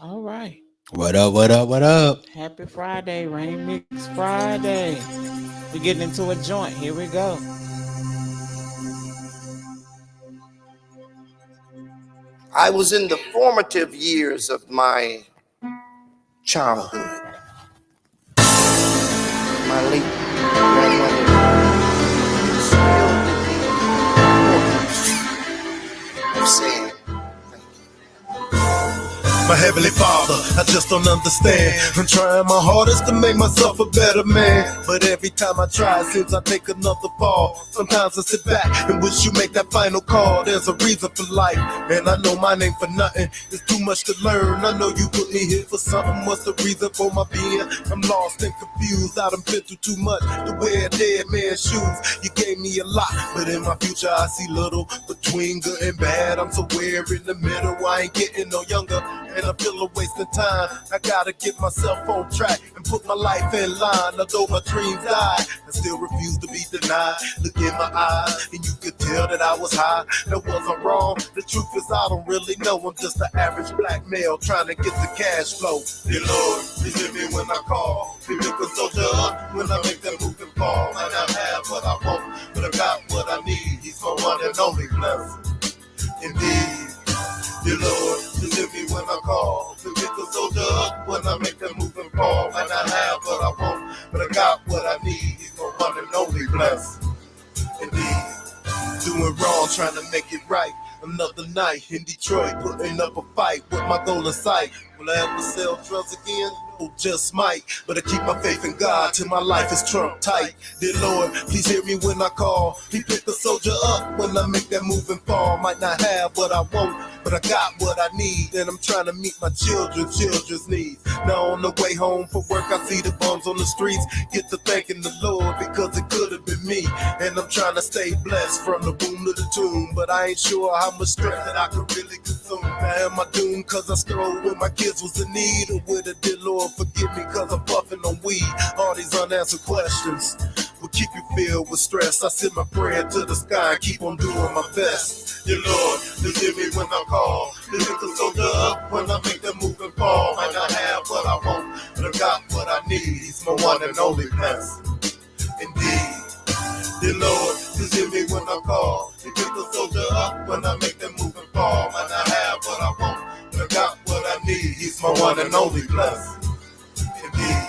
All right. What up? What up? What up? Happy Friday, Rain Mix Friday. We're getting into a joint. Here we go. I was in the formative years of my childhood. My late grandmother instilled in me the importance of saying thank My heavenly father, I just don't understand. I'm trying my hardest to make myself a better man, but every time I try, it seems I take another fall. Sometimes I sit back and wish you make that final call. There's a reason for life, and I know mine ain't for nothing. There's too much to learn. I know you put me here for something. What's the reason for my being? I'm lost and confused. I done been through too much to wear dead man's shoes. You gave me a lot, but in my future I see little. Between good and bad, I'm somewhere in the middle. I ain't getting no younger, and I feel a wasting time. I gotta get myself on track and put my life in line. Although my dreams died, I still refuse to be denied. Look in my eyes, and you could tell that I was high. That wasn't wrong. The truth is I don't really know. I'm just an average black male trying to get the cash flow. Dear Lord, please hear me when I call. Be make a soldier up when I make that move and fall. Might not have what I want, but I got what I need. He's my one and only blessing. Indeed. Dear Lord, forgive me when I call. Forget the soldier up when I make that move and fall. Might not have what I want, but I got what I need. He's my one and only blessing. Indeed. Doing wrong, trying to make it right. Another night in Detroit, putting up a fight with my goal in sight. Will I ever sell drugs again? No, just might. But I keep my faith in God till my life is Trump tight. Dear Lord, please hear me when I call. He picked the soldier up when I make that move and fall. Might not have what I want, but I got what I need. And I'm trying to meet my children's needs. Now on the way home from work, I see the bums on the streets. Get to thanking the Lord because it could have been me. And I'm trying to stay blessed from the womb to the tomb. But I ain't sure how much strength that I could really consume. Now am I doomed cause I strolled when my kids was in need? Or with a dear Lord forgive me cause I'm puffing on weed? All these unanswered questions will keep you filled with stress. I send my prayer to the sky and keep on doing my best. Dear Lord, forgive me when I call. This is the soldier up when I make that move and fall. Might not have what I want, but I got what I need. He's my one and only blessing. Indeed. Dear Lord, forgive me when I call. You pick the soldier up when I make that move and fall. Might not have what I want, but I got what I need. He's my one and only blessing. Indeed.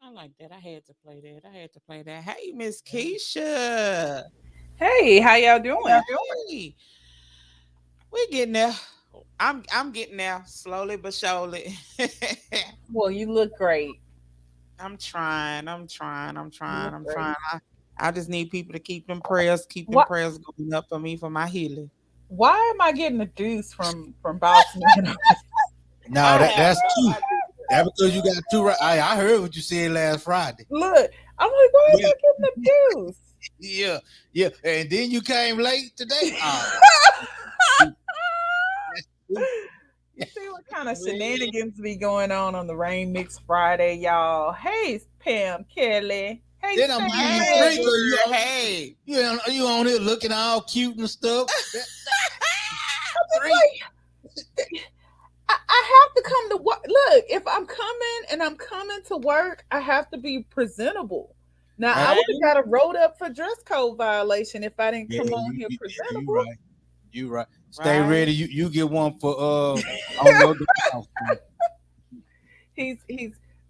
I like that. I had to play that. I had to play that. Hey, Miss Keisha. Hey, how y'all doing? Hey, we getting there. I'm getting there slowly but surely. Well, you look great. I'm trying. I'm trying. I'm You trying. look I'm trying. great. I just need people to keep them What? prayers going up for me for my healing. Why am I getting a deuce from Boss Man? No, I have that's no two. idea. That because you got two right. I heard what you said last Friday. Look, I'm like, why am Yeah, I getting a deuce? yeah, yeah. And then you came late today. Oh, that's two. You see what kind of Well, shenanigans be going on the Rain Mix Friday, y'all? Hey, Pam Kelly. Hey, Then I'm Stay giving you hey, three Ready. because girl. Hey. you on here looking all cute and stuff. Three. Like, I have to come to work. Look, if I'm coming and I'm coming to work, I have to be presentable. Now, I That's would have Right. got a wrote up for dress code violation if I didn't yeah. come on here You presentable. right. You right. Stay Right. ready. You get one for on your house. He's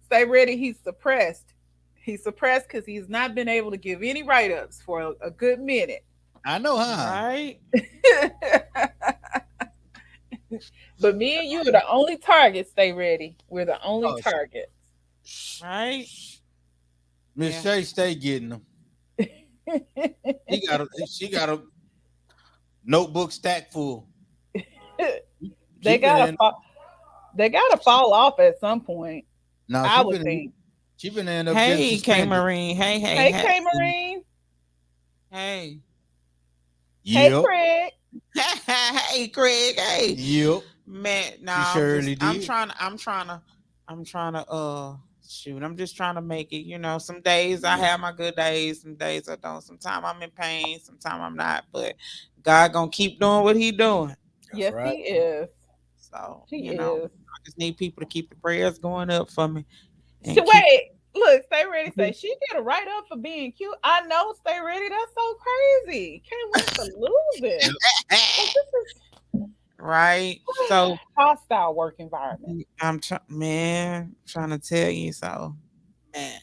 stay ready. He's suppressed. He's suppressed because he's not been able to give any write ups for a good minute. I know, huh? Right. But me and you are the only targets. Stay ready. We're the only Oh, targets. Right? Miss Yeah. Shay stay getting them. She got a notebook stack full. They gotta fall off at some point. Now I would think. she been end up getting Hey, K suspended. Marine. Hey, Hey, K Marine. Hey. Hey, Yep. Craig. Hey, Craig. Hey. Yep. Man, no, surely I'm did. trying to shoot. I'm just trying to make it. You know, some days I have my good days, some days I don't. Sometimes I'm in pain, sometimes I'm not. But God gonna keep doing what He doing. Yes, right. he is. So He you know, is. I just need people to keep the prayers going up for me. And So keep- wait, look, Stay Ready say she get a write up for being cute. I know, Stay Ready. That's so crazy. Can't wait to lose it. Like, this is right. So hostile work environment. I'm trying to tell you so. Man.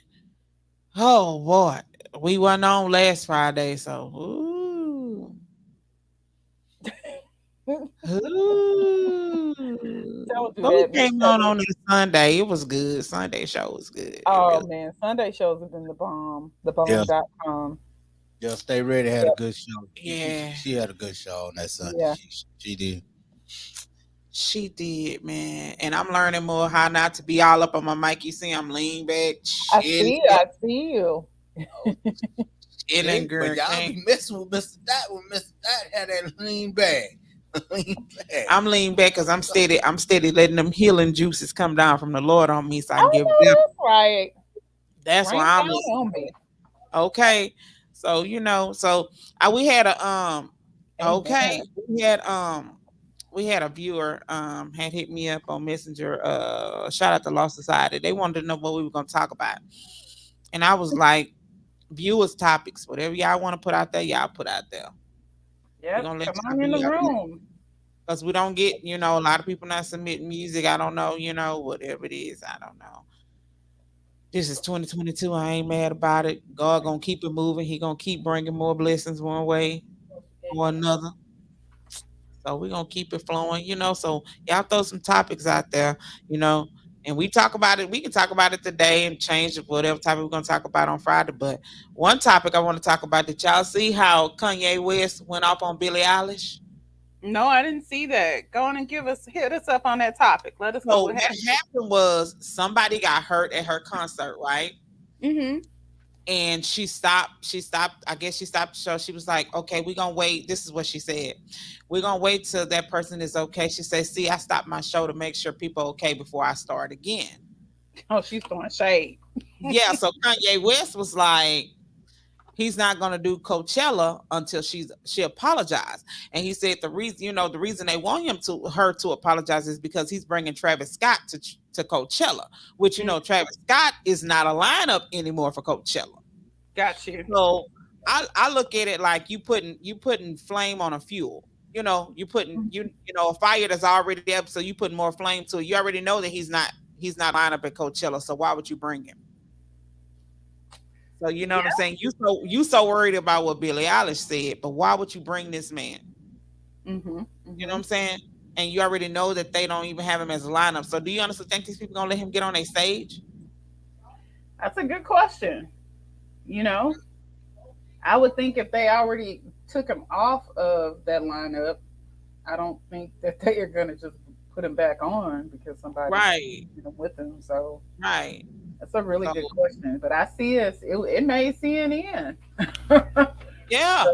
Oh boy. We went on last Friday, so ooh. Ooh. Don't do But we that, came Miss on this Sunday. It was good. Sunday show was good. It Oh really- man, Sunday shows have been the bomb. Yeah. Thebomb.com. Yeah, Stay Ready had a good show. Yeah. She had a good show on that Sunday. Yeah. She did. She did, man. And I'm learning more how not to be all up on my mic. You see, I'm lean back. I see you. It ain't But good. y'all be messing with Mr. Dot when Mr. Dot had that lean bag. Lean bag. I'm lean back because I'm steady letting them healing juices come down from the Lord on me so I can give them. That's right. That's Rain why I'm down on me. okay. So we had a okay. We had a viewer had hit me up on Messenger. Shout out to Law Society. They wanted to know what we were gonna talk about. And I was like, viewers topics, whatever y'all want to put out there, y'all put out there. Yep. gonna let Come y'all on in do the y'all room. Because we don't get, a lot of people not submitting music. I don't know, whatever it is. I don't know. This is 2022. I ain't mad about it. God gonna keep it moving. He gonna keep bringing more blessings one way or another. So we're gonna keep it flowing, So y'all throw some topics out there, and we talk about it. We can talk about it today and change it, whatever topic we're gonna talk about on Friday. But one topic I want to talk about, did y'all see how Kanye West went off on Billie Eilish? No, I didn't see that. Go on and hit us up on that topic. Let us know So what what happened. happened was somebody got hurt at her concert, right? Mm-hmm. And she stopped. I guess she stopped the show. She was like, okay, we're gonna wait. This is what she said. We're gonna wait till that person is okay. She said, see, I stopped my show to make sure people are okay before I start again. Oh, she's throwing shade. Yeah, so Kanye West was like, he's not gonna do Coachella until she apologized. And he said the reason they want her to apologize is because he's bringing Travis Scott to Coachella, which Travis Scott is not a lineup anymore for Coachella. Got you. So I look at it like you putting flame on a fuel. You putting a fire that's already there, so you putting more flame to it. You already know that he's not lineup at Coachella, so why would you bring him? So you know what I'm saying? You so worried about what Billie Eilish said, but why would you bring this man? Mm-hmm. You know what I'm saying? And you already know that they don't even have him as a lineup. So do you honestly think these people gonna let him get on a stage? That's a good question. I would think if they already took him off of that lineup, I don't think that they are gonna just put him back on because somebody Right. with him. So Right. that's a really good question. But I see it made CNN. Yeah.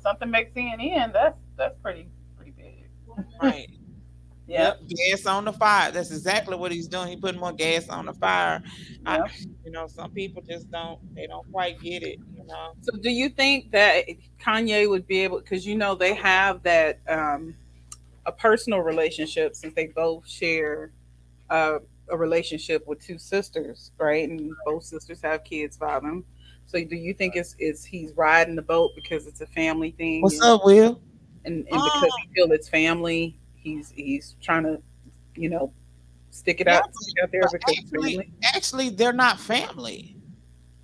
Something makes CNN. That's pretty big. Right. Yeah. Yep. Gas on the fire. That's exactly what he's doing. He putting more gas on the fire. Yep. Some people just don't quite get it, So do you think that Kanye would be able, because they have that a personal relationship, since they both share a relationship with two sisters, right? And both sisters have kids by them. So do you think it's he's riding the boat because it's a family thing? What's up, Will? And because he feels it's family, he's trying to, stick it out there because it's family. Actually, they're not family.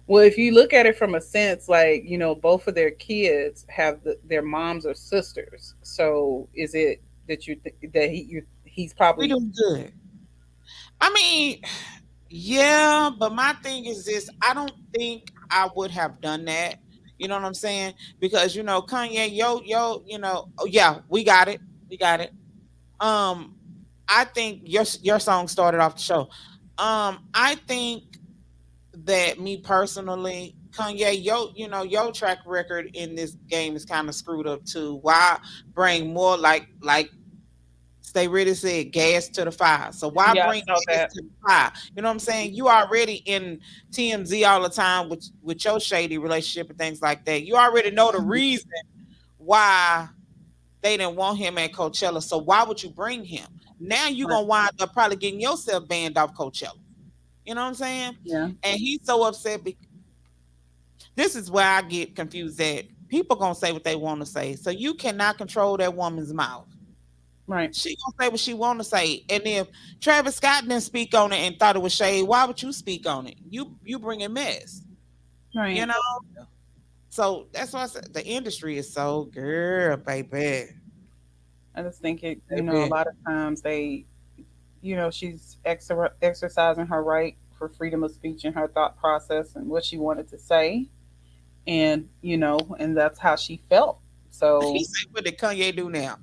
Well, if you look at it from a sense, both of their kids have their moms or sisters. So is it that he's We probably. doing good. I mean, yeah, but my thing is this: I don't think I would have done that. You know what I'm saying? Because Kanye, oh yeah, we got it, we got it. Um, I think your song started off the show. I think that me personally, Kanye, your track record in this game is kind of screwed up too. Why bring more like Stay Ready said gas to the fire? So why Yeah, bring I saw gas that. to the fire? You know what I'm saying? You already in TMZ all the time with your shady relationship and things like that. You already know the reason why they didn't want him at Coachella. So why would you bring him? Now you're Right. gonna wind up probably getting yourself banned off Coachella. You know what I'm saying? Yeah. And he's so upset. This is where I get confused at. People gonna say what they want to say, so you cannot control that woman's mouth. Right. She gonna say what she want to say, and if Travis Scott didn't speak on it and thought it was shade, why would you speak on it? You bringing mess, you Right. know. So that's why I said the industry is so girl, baby, I just think a baby. lot of times she's exercising her right for freedom of speech and her thought process and what she wanted to say, and that's how she felt. He So said, "What did Kanye do now?"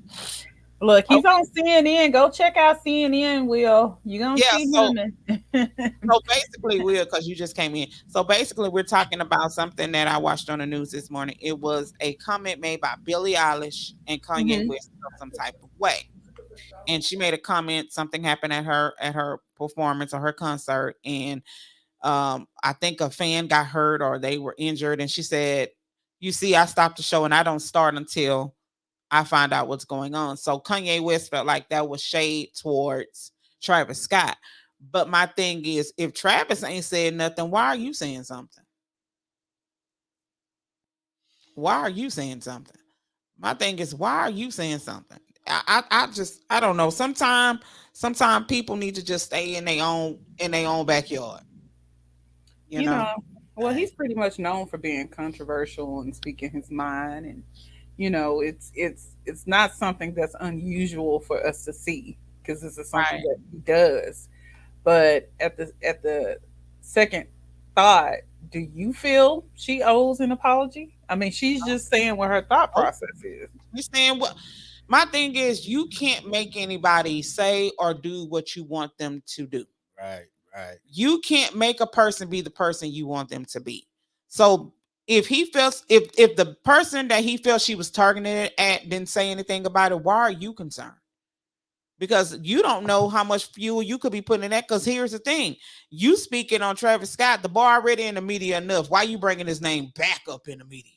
look, he's Okay, on CNN. Go check out CNN. Will you gonna yeah. see So him? So basically, because you just came in. So basically, we're talking about something that I watched on the news this morning. It was a comment made by Billie Eilish and Kanye Hmm. West of some type of way. And she made a comment, something happened at her performance or her concert, and I think a fan got hurt or they were injured, and she said, "You see, I stopped the show and I don't start until I find out what's going on." So Kanye West felt like that was shade towards Travis Scott. But my thing is, if Travis ain't said nothing, why are you saying something? Why are you saying something? My thing is, why are you saying something? I don't know. Sometimes people need to just stay in their own backyard. You You know, know. well, he's pretty much known for being controversial and speaking his mind, and it's not something that's unusual for us to see because this is something Right. that he does. But at the second thought, do you feel she owes an apology? I mean, she's just saying what her thought Oh, process is. you saying what? My thing is, you can't make anybody say or do what you want them to do. Right, right. You can't make a person be the person you want them to be. So if the person that he felt she was targeted at didn't say anything about it, why are you concerned? Because you don't know how much fuel you could be putting in that. Because here's the thing: you speaking on Travis Scott, the bar already in the media enough. Why you bringing his name back up in the media?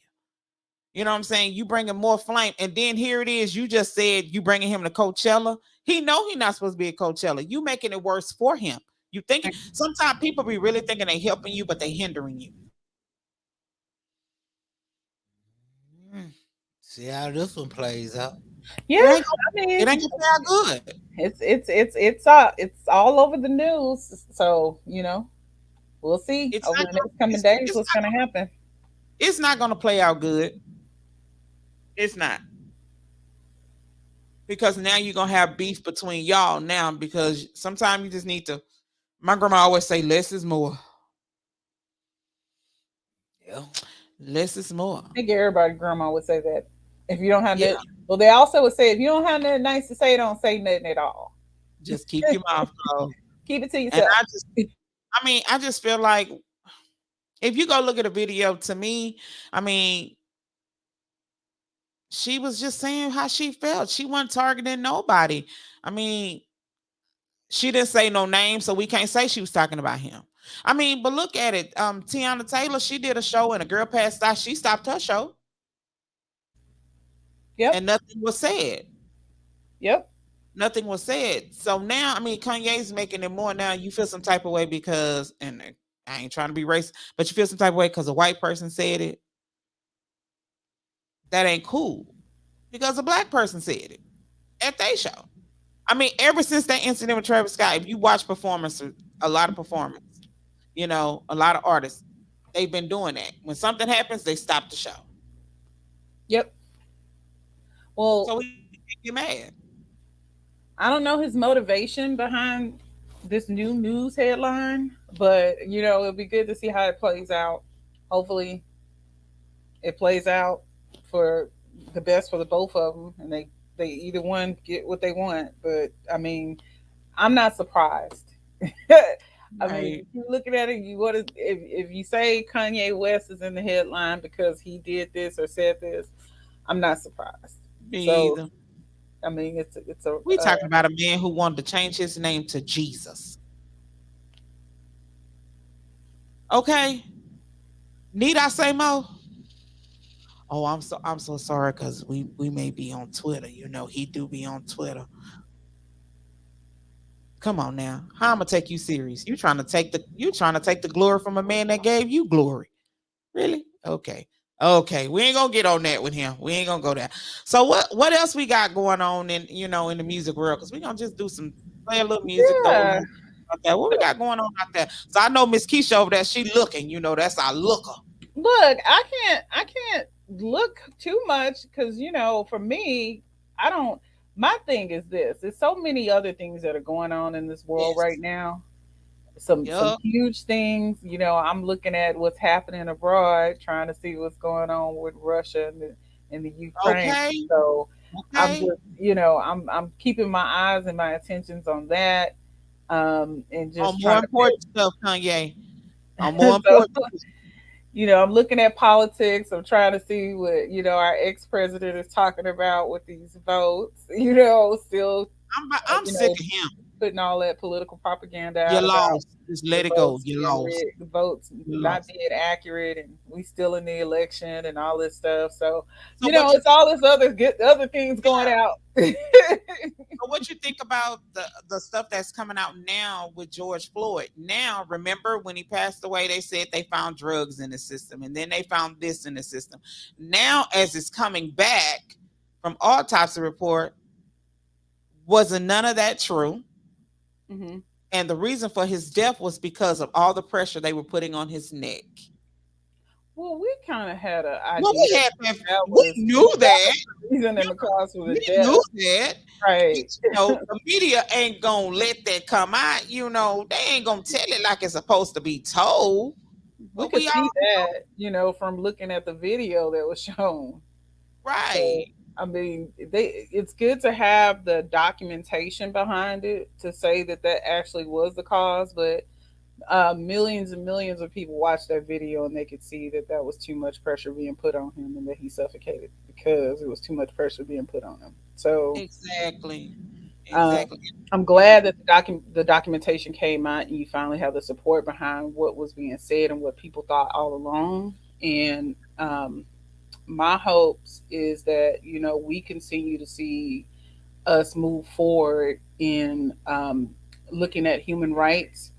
You know what I'm saying? You bringing more flame, and then here it is. You just said you bringing him to Coachella. He know he not supposed to be at Coachella. You making it worse for him. You thinking sometimes people be really thinking they helping you, but they hindering you. Mm. See how this one plays out. Yeah, It ain't I it mean, ain't gonna sound good. it's all over the news. So we'll see It's over not the gonna next coming it's, days it's what's not going to happen. it's not gonna play out good. It's not, because now you're gonna have beef between y'all now, because sometimes you just need to. My grandma always say less is more. Yeah. Less is more. I think everybody grandma would say that. If you don't have Yeah, that, well, they also would say if you don't have nothing nice to say, don't say nothing at all. just keep your mouth closed. Keep it to And yourself. I just feel like if you go look at a video, to me, I mean, she was just saying how she felt. She wasn't targeting nobody. I mean, she didn't say no name, so we can't say she was talking about him. I mean, but look at it. Tiana Taylor, she did a show and a girl passed out. She stopped her show Yep. and nothing was said. Yep. Nothing was said. So now, I mean, Kanye's making it more now. You feel some type of way because, and I ain't trying to be racist, but you feel some type of way because a white person said it. That ain't cool because a black person said it at their show. I mean, ever since that incident with Travis Scott, if you watch performances, a lot of performance, a lot of artists, they've been doing that. When something happens, they stop the show. Yep. Well, So we get mad. I don't know his motivation behind this new news headline, but it'll be good to see how it plays out. Hopefully, it plays out for the best for the both of them, and they either one get what they want. But I mean, I'm not surprised. I mean, Right. if you're looking at it, you what is if you say Kanye West is in the headline because he did this or said this, I'm not surprised. Me So either. I mean, it's a We talking about a man who wanted to change his name to Jesus. Okay. Need I say more? Oh, I'm so sorry because we may be on Twitter. He do be on Twitter. Come on now. How I'm gonna take you serious? You trying to take the glory from a man that gave you glory. Really? Okay. Okay. We ain't gonna get on that with him. We ain't gonna go there. So what else we got going on in the music world? Because we gonna just do some play a little music, throw a little yeah. music out there. What we got going on out there? So I know Miss Keisha over there, she looking, that's our looker. Look, I can't look too much because for me, I don't. My thing is this: there's so many other things that are going on in this world right Yes. now. Some Yup. huge things. I'm looking at what's happening abroad, trying to see what's going on with Russia and the Ukraine. Okay. So I'm Okay. just, I'm keeping my eyes and my attentions on that, and On just more trying to important stuff, Kanye. On pay. more important. I'm looking at politics. I'm trying to see what our ex president is talking about with these votes. Still, I'm you sick know, of him. putting all that political propaganda You out about lost. Just the let it go. votes You being lost. rigged, the votes You not lost. being accurate, and we still in the election and all this stuff. So, So what you it's all this other things going yeah. out. So what you think about the stuff that's coming out now with George Floyd? Now, remember when he passed away, they said they found drugs in the system, and then they found this in the system. Now, as it's coming back from autopsy report, wasn't none of that true. hmm And the reason for his death was because of all the pressure they were putting on his neck. Well, we kind of had an Well, idea that we was knew that. the reason and the cause for the We death, knew that. right? The media ain't gonna let that come out. They ain't gonna tell it like it's supposed to be told. We But could we all see that, from looking at the video that was shown. So, right. I mean, it's good to have the documentation behind it to say that that actually was the cause, but millions and millions of people watched that video and they could see that that was too much pressure being put on him and that he suffocated because it was too much pressure being put on him. So, Exactly. um, Exactly. I'm And glad that the documentation came out and you finally have the support behind what was being said and what people thought all along. And my hopes is that we continue to see us move forward in looking at human rights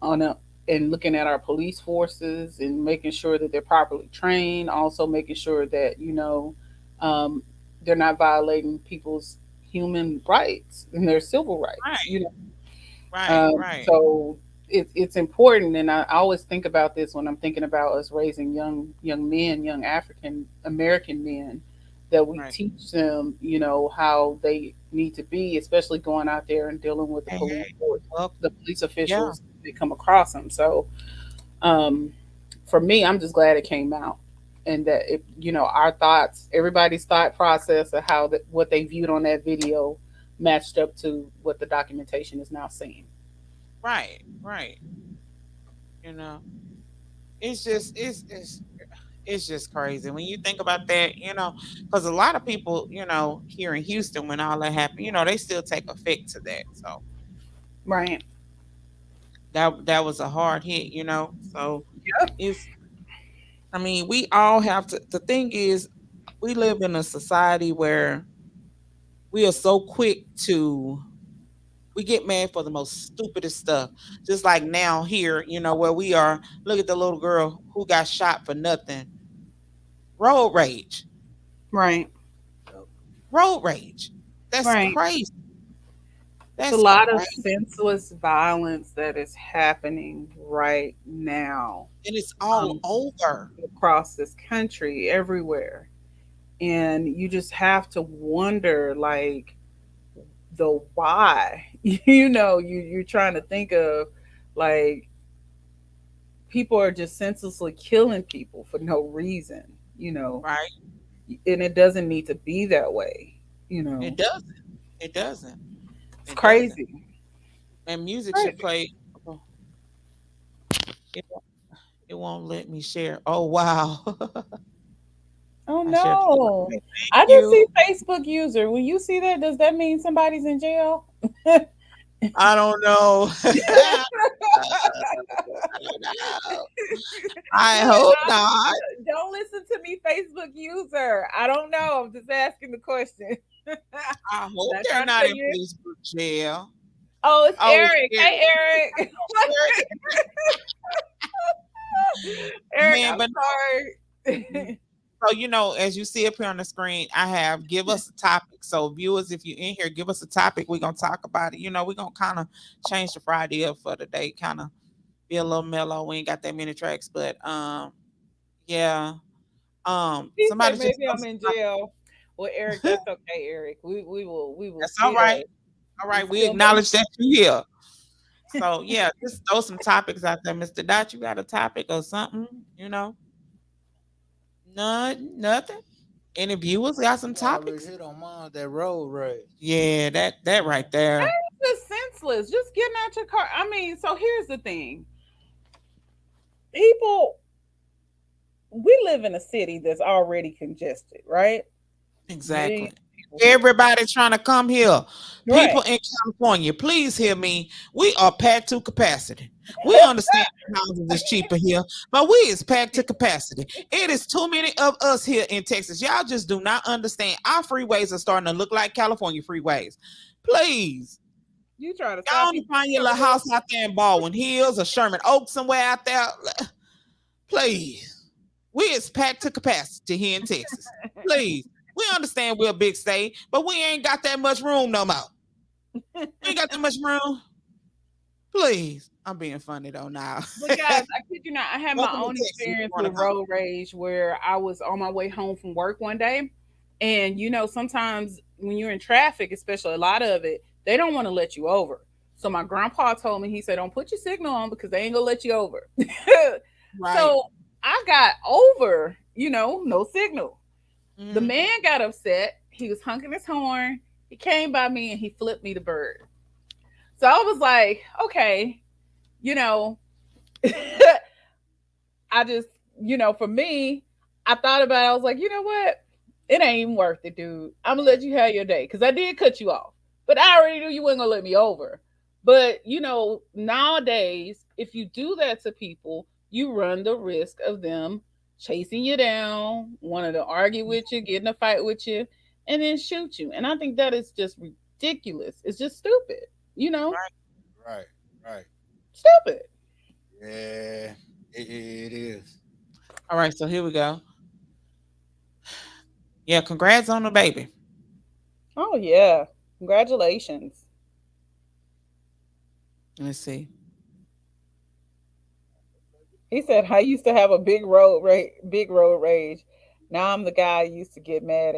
on a and looking at our police forces and making sure that they're properly trained, also making sure that um, they're not violating people's human rights and their civil rights. right, right, right. So it's important, and I always think about this when I'm thinking about us raising young men, young African American men, that we Right. teach them, how they need to be, especially going out there and dealing with the Hey, police hey. force, Well, the police yeah. officials that come across them. So, um, for me, I'm just glad it came out, and that our thoughts, everybody's thought process of what they viewed on that video matched up to what the documentation is now saying. Right, right. You know, it's just crazy when you think about that. Because a lot of people, here in Houston, when all that happened, they still take effect to that. So Right. that was a hard hit. So it's. I mean, we all have to. The thing is, we live in a society where we are so quick to we get mad for the most stupidest stuff. Just like now here, where we are, look at the little girl who got shot for nothing. Road rage. Right. Road rage. That's Right. crazy. It's a That's lot of crazy. senseless violence that is happening right now, And it's all um, over. across this country, everywhere. And you just have to wonder, like, the why. You're trying to think of, like, people are just senselessly killing people for no reason, Right. and it doesn't need to be that way. It doesn't. It doesn't. It's It doesn't. crazy. And music should Crazy. play. Oh, It, it won't let me share. Oh wow. Oh I shared. no. Thank I just see you. Facebook user. When you see that, does that mean somebody's in jail? I don't know. I don't know. I Look, hope not. don't listen to me, Facebook user. I don't know. I'm just asking the question. I hope Not they're trying to not say in you. Facebook jail. Oh, it's Oh, it's Eric. Eric. Hey, Eric. Eric, Man, I'm but sorry. so as you see up here on the screen, I have give us a topic. So viewers, if you're in here, give us a topic. We're gonna talk about it. We're gonna kind of change the Friday up for the day, kind of be a little mellow. We ain't got that many tracks, but yeah. He said Somebody just maybe I'm in jail. Well, Eric, that's okay, Eric. We will that's all see right. that. All We right, we still know. acknowledge that you here. So yeah, just throw some topics out there, Mr. Dot. You got a topic or something? You know, None, nothing. Any viewers got some You already topics? hit on mine, that road rage. Yeah, that right there. It's just senseless. Just getting out your car. I mean, so here's the thing. People, we live in a city that's already congested, right? Exactly. Millions of people here. Everybody trying to come here. Right. People in California, please hear me. We are packed to capacity. We understand houses is cheaper here, but we is packed to capacity. It is too many of us here in Texas. Y'all just do not understand. Our freeways are starting to look like California freeways. Please. You try to Y'all stop only people find your from little coming house out there in Baldwin Hills or Sherman Oaks somewhere out there. Please. We is packed to capacity here in Texas. Please. We understand we're a big state, but we ain't got that much room no more. We ain't got that much room. Please. I'm being funny though now. But guys, I kid you not, I had my Welcome to own Texas. experience Wanna with come? road rage where I was on my way home from work one day. And sometimes when you're in traffic, especially a lot of it, they don't want to let you over. So my grandpa told me, he said, don't put your signal on because they ain't gonna let you over. Right. So I got over, no signal. The Mhm. man got upset. He was honking his horn. He came by me and he flipped me the bird. So I was like, okay, you know, I just, for me, I thought about it. I was like, you know what? It ain't even worth it, dude. I'm gonna let you have your day because I did cut you off, but I already knew you weren't gonna let me over. But nowadays, if you do that to people, you run the risk of them chasing you down, wanting to argue with you, get in a fight with you, and then shoot you. And I think that is just ridiculous. It's just stupid, Right, right. stupid. Yeah, it is. All right, so here we go. Yeah, congrats on the baby. Oh yeah, congratulations. Let's see. He said, "I used to have a big road rage. Now I'm the guy I used to get mad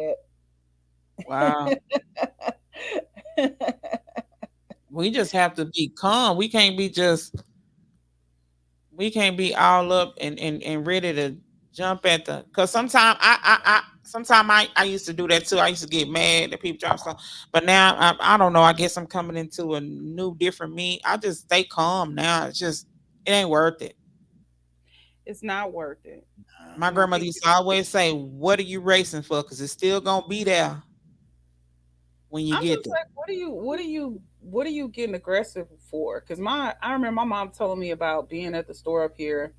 Wow. at." We just have to be calm. We can't be all up and ready to jump at the because sometimes I used to do that too. I used to get mad that people drop stuff. But now I don't know. I guess I'm coming into a new different me. I just stay calm now. It ain't worth it. It's not worth it. My And I grandmother think used to always say, "What are you racing for? Because it's still gonna be there when you I'm get just there." like, what are you getting aggressive for? Because I remember my mom telling me about being at the store up here,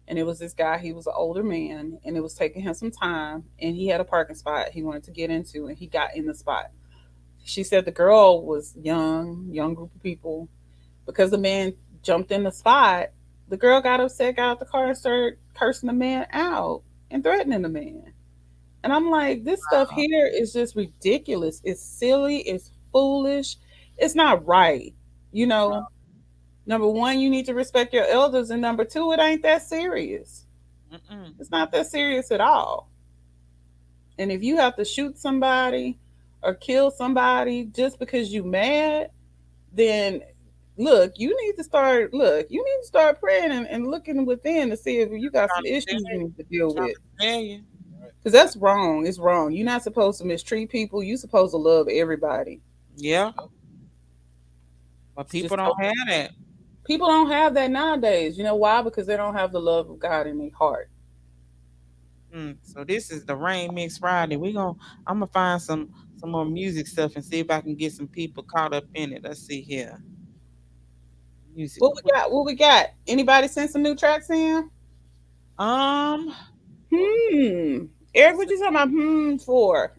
and it was this guy. He was an older man, and it was taking him some time, and he had a parking spot he wanted to get into, and he got in the spot. She said the girl was young group of people. Because the man jumped in the spot, the girl got upset, got out the car, and started cursing the man out and threatening the man. And I'm like, this stuff here is just ridiculous. It's silly. It's foolish. It's not right. You know, number one, you need to respect your elders. And number two, it ain't that serious. Mm-mm. It's not that serious at all. And if you have to shoot somebody or kill somebody just because you mad, then look, you need to start praying and looking within to see if you got some issues you need to deal with. Tell you. Because that's wrong. It's wrong. You're not supposed to mistreat people. You're supposed to love everybody. Yeah. But people don't have that. People don't have that nowadays. You know why? Because they don't have the love of God in their heart. So this is the Rain Mix Friday. I'm gonna find some more music stuff and see if I can get some people caught up in it. Let's see here. Music. What we got? Anybody send some new tracks in? Eric, what you talking about? For?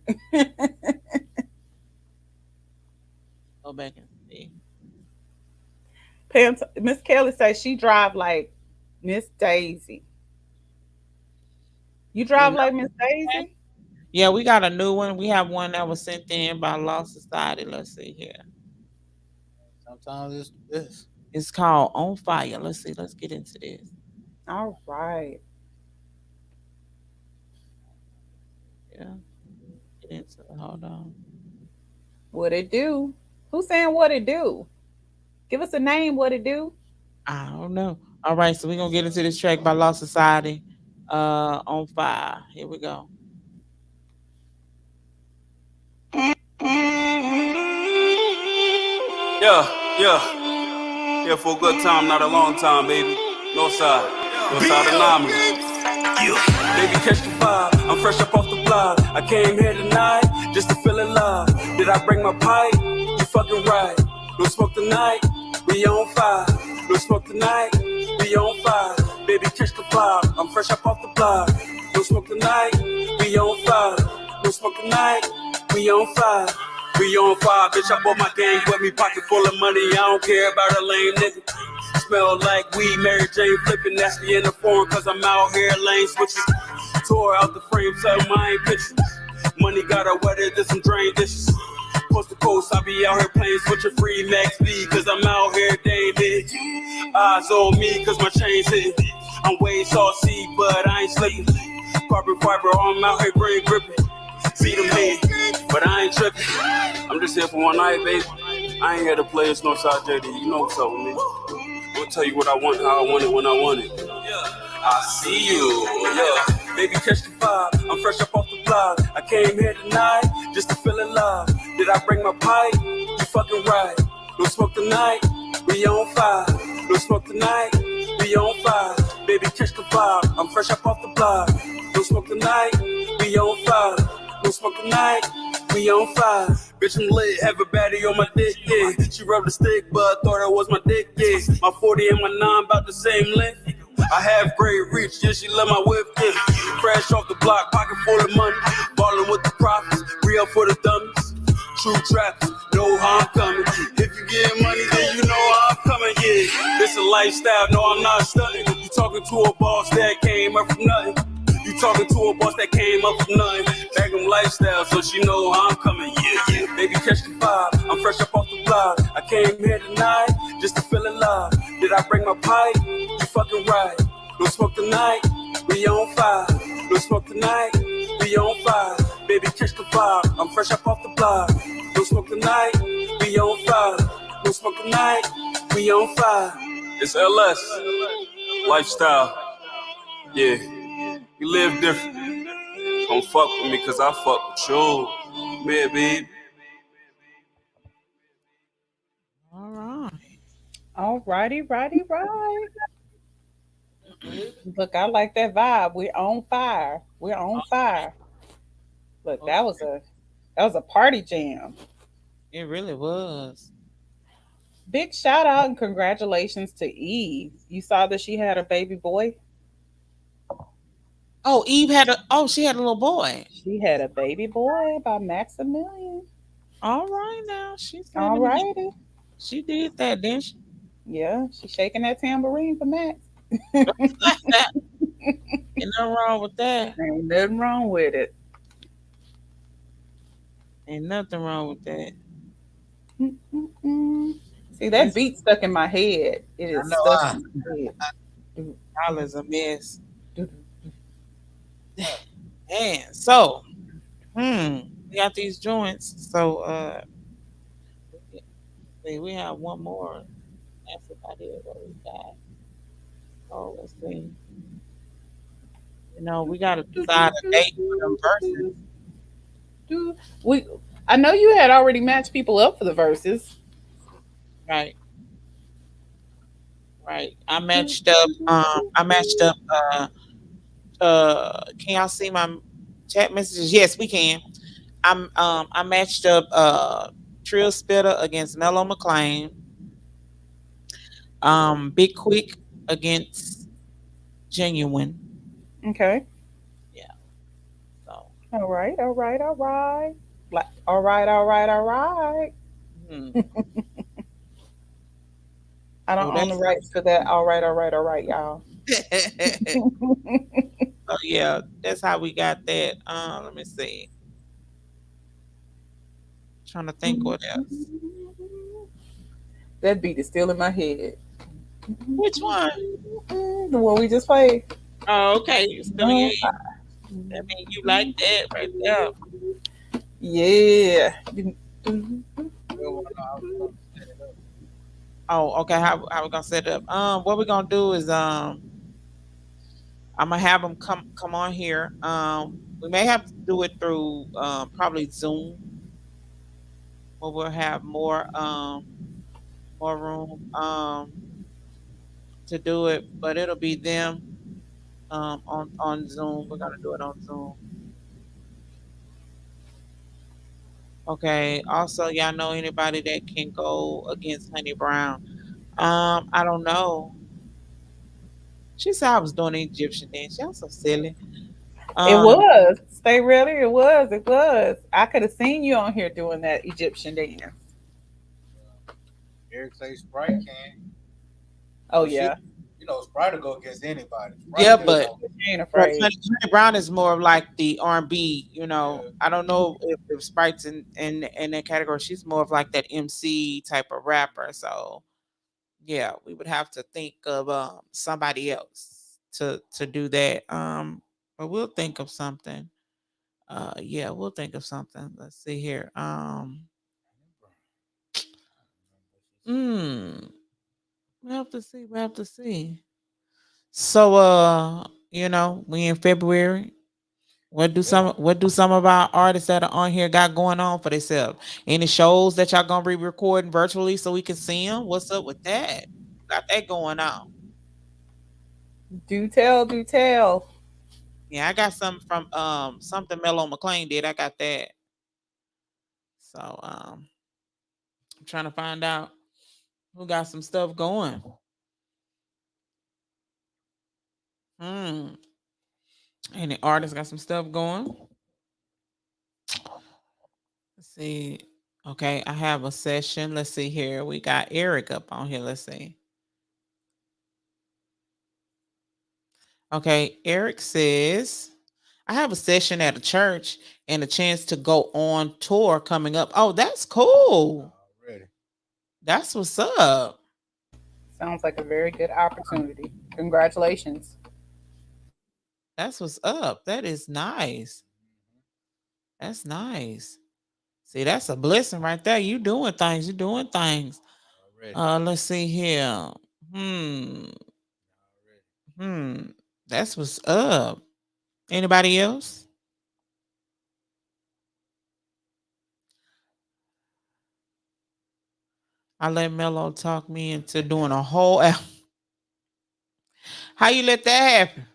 Go back and see. Miss Kelly says she drive like Miss Daisy. You drive like Miss Daisy? Yeah, we got a new one. We have one that was sent in by Law Society. Let's see here. Sometimes it's this. It's called On Fire. Let's see. Let's get into this. All right. Yeah. Get into it. Hold on. What it do? Who's saying what it do? Give us a name. What it do? I don't know. All right, so we're gonna get into this track by Law Society. On Fire. Here we go. Yeah, for a good time, not a long time, baby. No side anomaly. Baby, catch the vibe. I'm fresh up off the block. I came here tonight just to feel alive. Did I bring my pipe? You fucking right. No smoke tonight, we on fire. No smoke tonight, we on fire. Baby, catch the vibe. I'm fresh up off the block. No smoke tonight, we on fire. No smoke tonight, we on fire. We on fire, bitch. I bought my gang with me, pocket full of money. I don't care about a lame nigga. Smell like weed, Mary Jane flipping. That's me in the form, cause I'm out here lane switching. Tore out the frame, tell my ain't pictures. Money got her wetter than some drain dishes. Coast to coast, I be out here playing switching free max B, cause I'm out here David. Eyes on me, cause my chain's hitting. I'm way saucy, but I ain't slipping. Carbon fiber, I'm out here brain gripping. See them head, but I ain't tripping. I'm just here for one night, baby. I ain't here to play, it's Northside JD. You know what's up with me. I'll tell you what I want, how I want it, when I want it. I see you, yeah. Baby, catch the vibe. I'm fresh up off the block. I came here tonight just to feel alive. Did I bring my pipe? You fucking right. No smoke tonight, we on fire. No smoke tonight, we on fire. Baby, catch the vibe. I'm fresh up off the block. No smoke tonight, we on fire. No smoke tonight, we on fire. Bitch, I'm lit, have a baddie on my dick, yeah. She rubbed the stick, but I thought it was my dick, yeah. My 40 and my 9 about the same length. I have great reach, yeah, she love my whip, yeah. Fresh off the block, pocket full of money. Ballin' with the profits, real for the dummies. True trappers, know how I'm coming. If you get money, then you know how I'm coming, yeah. It's a lifestyle, no, I'm not stunting. You talking to a boss that came up from nothing. You talking to a boss that came up from nothing. Magnum lifestyle, so she know how I'm coming, yeah. Baby, catch the vibe, I'm fresh up off the block. I came here tonight just to feel alive. Did I bring my pipe? You fucking right. No smoke tonight, we on fire. No smoke tonight, we on fire. Baby, catch the vibe, I'm fresh up off the block. No smoke tonight, we on fire. No smoke tonight, we on fire. It's LS, lifestyle, yeah. We live different. Don't fuck with me cause I fuck with you. Man, babe. All righty. Look, I like that vibe. We're on fire. We're on fire. Look, that was a party jam. It really was. Big shout out and congratulations to Eve. You saw that she had a baby boy? Oh, she had a little boy. She had a baby boy by Maximilian. All right now. She's all righty. She did that, didn't she? Yeah, she's shaking that tambourine for Max. Ain't nothing wrong with that. Ain't nothing wrong with it. Ain't nothing wrong with that. See, that beat stuck in my head. It is stuck in my head. Y'all is a mess. Man, so We got these joints. So we have one more. That's about it. What we got? Oh, let's see. We gotta decide a date for them verses. We, I know you had already matched people up for the verses. Right, right. I matched up. Can y'all see my chat messages? Yes, we can. I matched up Trill Spitter against Mellow McLean. Big Quick against Genuine. Okay. Yeah. So All right. All right. All right. Like, all right. All right. All right. hmm. I Oh, don't own the rights to that. All right. All right. All right, y'all. Oh yeah, that's how we got that. Let me see. Trying to think what else. That beat is still in my head. Which one? The one we just played. Oh, okay. You still in your ear. I mean, you like that right there. Yeah. Oh, okay. How we gonna set it up? What we're gonna do is I'm gonna have them come on here. We may have to do it through probably Zoom, where we'll have more room to do it, but it'll be them on Zoom. We're gonna do it on Zoom. Okay. Also, y'all know anybody that can go against Honey Brown? I don't know. She said I was doing the Egyptian dance. Y'all so silly. It Um, was. Stay ready. It was. It was. I could have seen you on here doing that Egyptian dance. Eric say Sprite can. Oh She, yeah. Sprite will go against anybody. yeah, Sprite but She ain't but afraid. Honey Brown is more of like the R&B. Yeah. I don't know if Sprite's in that category. She's more of like that MC type of rapper. So yeah, we would have to think of somebody else to do that. But we'll think of something. Yeah, we'll think of something. Let's see here. Hmm. We have to see. We have to see. So we in February. What do some of our artists that are on here got going on for themselves? Any shows that y'all gonna be recording virtually so we can see them? What's up with that? Got that going on? Do tell, do tell. Yeah, I got something from something Mellow McLean did. I got that. So I'm trying to find out who got some stuff going. Hmm. Any artists got some stuff going? Let's see. Okay, I have a session. Let's see here. We got Eric up on here. Let's see. Okay, Eric says, I have a session at a church and a chance to go on tour coming up. Oh, that's cool. Already. That's what's up. Sounds like a very good opportunity. Congratulations. That's what's up. That is nice. That's nice. See, that's a blessing right there. You doing things. You doing things. Already. Let's see here. Hmm. Hmm. That's what's up. Anybody else? I let Mello talk me into doing a whole album. How you let that happen?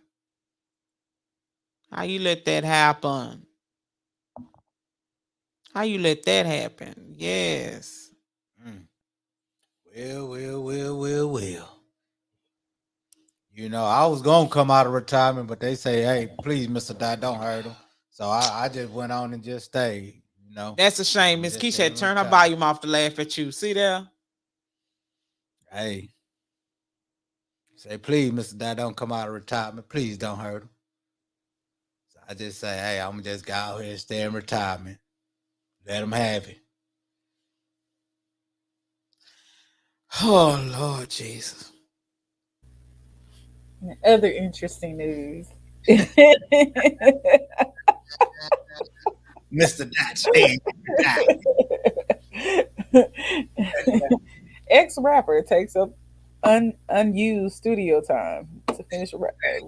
How you let that happen? How you let that happen? Yes. Mm. Well. I was gonna come out of retirement, but they say, "Hey, please, Mister Dot, don't hurt him." So I just went on and just stayed. That's a shame. Miss Just Keisha in had turned her retirement. volume off to laugh at you. See there? Hey, say please, Mister Dot, don't come out of retirement. Please don't hurt him. So I just say, hey, I'm gonna just go out here and stay in retirement. Let him have it. Oh Lord Jesus. Other interesting news. Mr. Dot, stay Ex rapper takes up unused studio time to finish a record.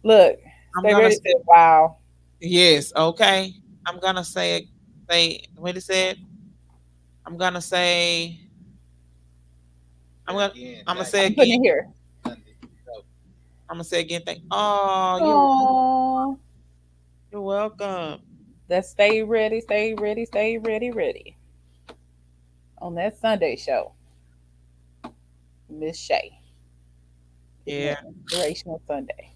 Look, I'm they gonna ready said, "Wow." yes, okay. I'm gonna say what it said. I'm gonna say I'm gonna say I'm putting again. it here. I'm gonna say again. Oh, you're welcome. Let's stay ready, stay ready, stay ready. On that Sunday show, Miss Shay. Yeah. Inspirational Sunday.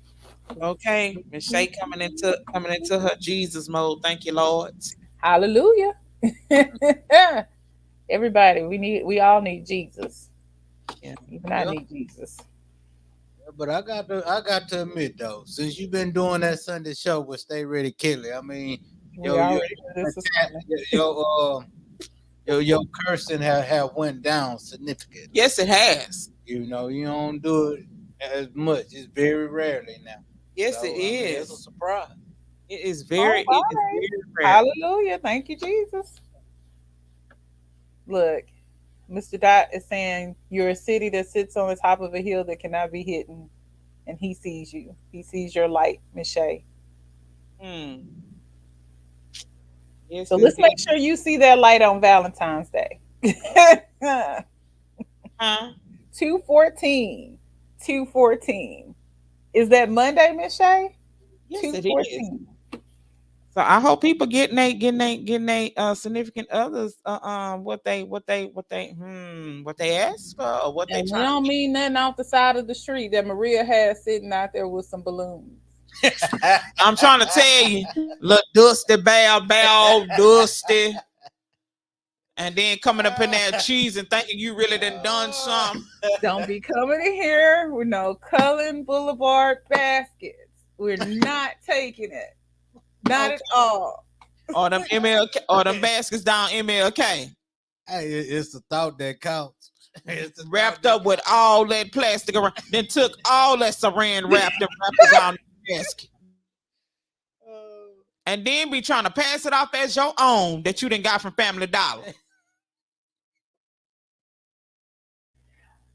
Okay. Miss Shay coming into her Jesus mode. Thank you, Lord. Hallelujah. Everybody, we all need Jesus. Yeah. Even I need Jesus. But I got to admit though, since you've been doing that Sunday show with Stay Ready Kelly, I mean, your cursing have went down significantly. Yes, it has. You know, you don't do it as much. It's very rarely now. Yes, So, it I mean, is. it's a surprise. It is very All it is right. very rare. Hallelujah. Thank you, Jesus. Look, Mr. Dot is saying you're a city that sits on the top of a hill that cannot be hidden, and he sees you. He sees your light, Miss Shay. Yes, So let's make sure you see that light on Valentine's Day. 2/14. 2/14. Is that Monday, Miss Shay? Yes, it is. So I hope people getting a significant others what they asked for or what they And we trying don't to mean nothing off the side of the street that Maria has sitting out there with some balloons. I'm trying to tell you, look, Dusty, bow, Dusty. And then coming up in there cheesing, thinking you really done something. Don't be coming in here with no Cullen Boulevard baskets. We're not taking it. Not at all. Or them MLK, or them baskets down MLK. Hey, it's the thought that counts. It's wrapped up with all that plastic around. Then took all that saran wrapped and wrapped around the basket. And then be trying to pass it off as your own that you done got from Family Dollar.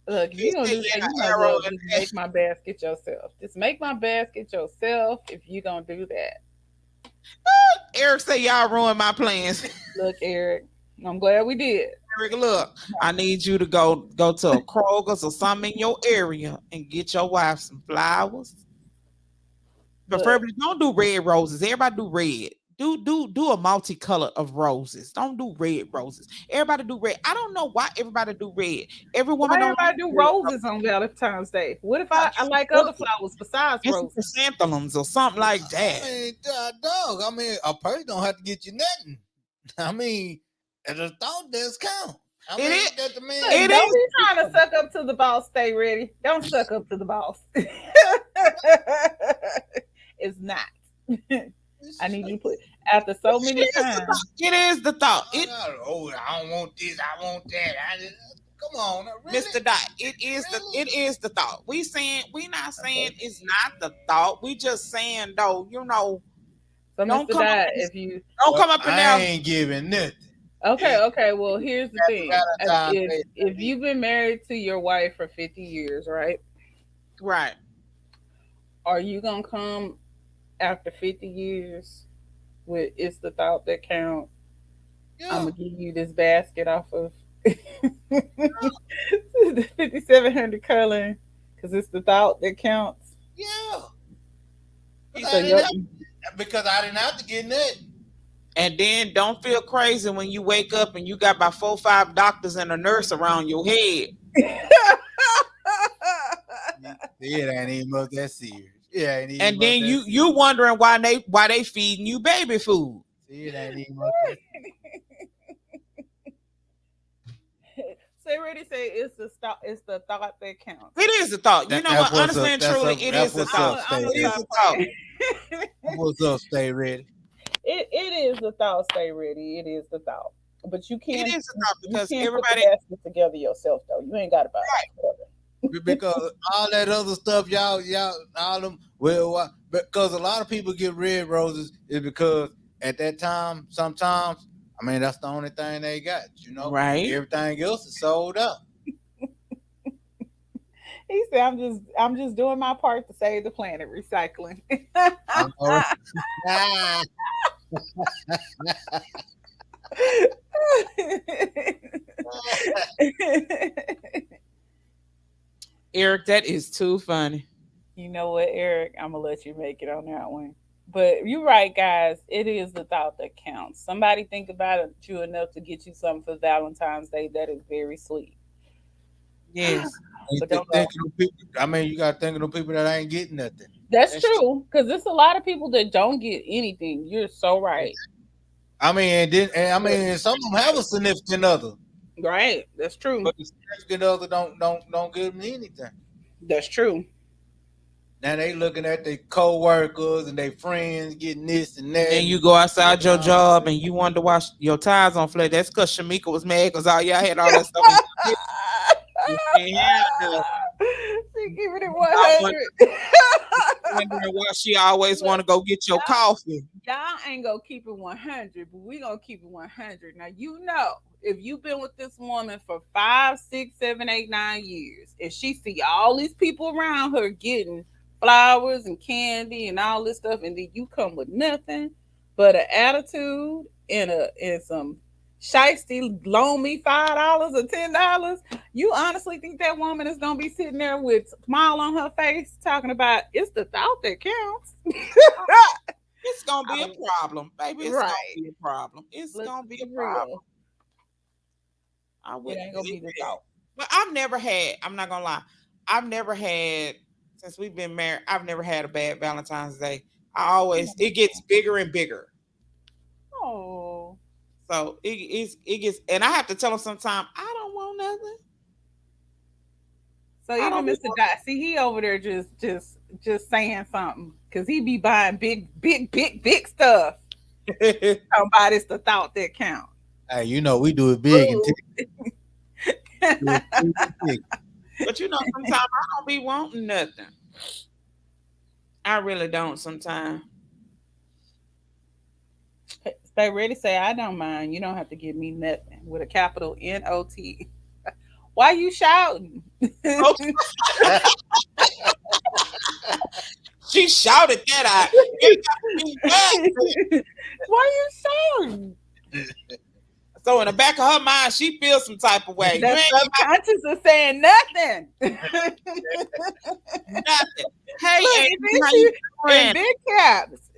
Look, you don't do that. You might as well just make my basket yourself. Just make my basket yourself if you don't do that. Eric say y'all ruined my plans. Look, Eric, I'm glad we did. Eric, look, I need you to go to a Kroger's or something in your area and get your wife some flowers. Preferably, don't do red roses. Everybody do red. Do a multicolor of roses. Don't do red roses. Everybody do red. I don't know why everybody do red. Every woman don't do roses on Valentine's Day. What if I like other flowers besides roses? Chrysanthemums or something like that. I mean, dog. I mean, a person don't have to get you nothing. I mean, the thought does count. I mean, it don't be trying to suck up to the boss. Stay ready. Don't suck up to the boss. It's not. I need you to put after so many times. It is the thought. I don't want this. I want that. Come on, really? Mr. Dot. It is the thought. We not saying it's not the thought. We just saying though, you know. So Mr. Dot, if you don't come up in there. I ain't giving nothing. Okay. Well, here's the thing. If you've been married to your wife for 50 years, right? Right. Are you gonna come after 50 years with it's the thought that counts? Yeah. I'm gonna give you this basket off of the 5700 Cullen because it's the thought that counts. Yeah. Because I didn't have to get nothing. And then don't feel crazy when you wake up and you got about 4 or 5 doctors and a nurse around your head. It ain't even much that serious. Yeah, and then you wondering why they feeding you baby food. It ain't even much. Say ready, say it's the thought that counts. It is the thought. You know what? Honestly and truly, it is the thought. It is the thought. What's up? Stay ready. It is the thought. Stay ready. It is the thought. But you can't. It is the thought because you can't everybody put the basket together yourself though. You ain't got to buy it. Because all that other stuff, y'all, all them. Well, because a lot of people get red roses is because at that time, sometimes, I mean, that's the only thing they got, Right. Everything else is sold up. He said, I'm just doing my part to save the planet, recycling. I know. Ah, Eric, that is too funny. You know what, Eric? I'm gonna let you make it on that one. But you're right, guys. It is the thought that counts. Somebody think about it you enough to get you something for Valentine's Day. That is very sweet. Yes. But don't go. thinking of people, I mean, you got to think of the people that ain't getting nothing. That's true, because there's a lot of people that don't get anything. You're so right. I mean, and some of them have a significant other, Right. That's true. but the significant other don't give them anything. That's true. Now they looking at their co-workers and their friends getting this and that. And you go outside your job and you wanted to wash your tires on flat. That's because Shamika was mad because all y'all had all that stuff. You can't have it. She keeping it 100. Wondering why she always want to go get your coffee. Y'all ain't gonna keep it 100, but we gonna keep it 100. Now you know if you've been with this woman for 5, 6, 7, 8, 9 years, and she see all these people around her getting flowers and candy and all this stuff, and then you come with nothing but an attitude and some shiesty loan me $5 or $10, you honestly think that woman is gonna be sitting there with a smile on her face talking about it's the thought that counts? It's gonna be a problem, baby. It's Right. gonna be a problem. It's Let's gonna be a be real. problem. I It wouldn't ain't gonna be believe the it. thought. But I've never had, I'm not gonna lie, I've never had, since we've been married, I've never had a bad Valentine's Day. It gets bigger and bigger. Oh, So it gets, and I have to tell him sometime, I don't want nothing. so I even don't be Mr. Dot, see, he over there just saying something because he be buying big stuff. Talking about it's the thought that counts. Hey, we do it big and big. But sometimes I don't be wanting nothing. I really don't sometimes. Stay ready, say I don't mind. You don't have to give me nothing with a capital NOT. Why you shouting? She shouted that out. Why you shouting? So in the back of her mind, she feels some type of way. That You ain't subconscious is saying nothing. nothing. Hey, Look, Auntie, how you in doing? big caps.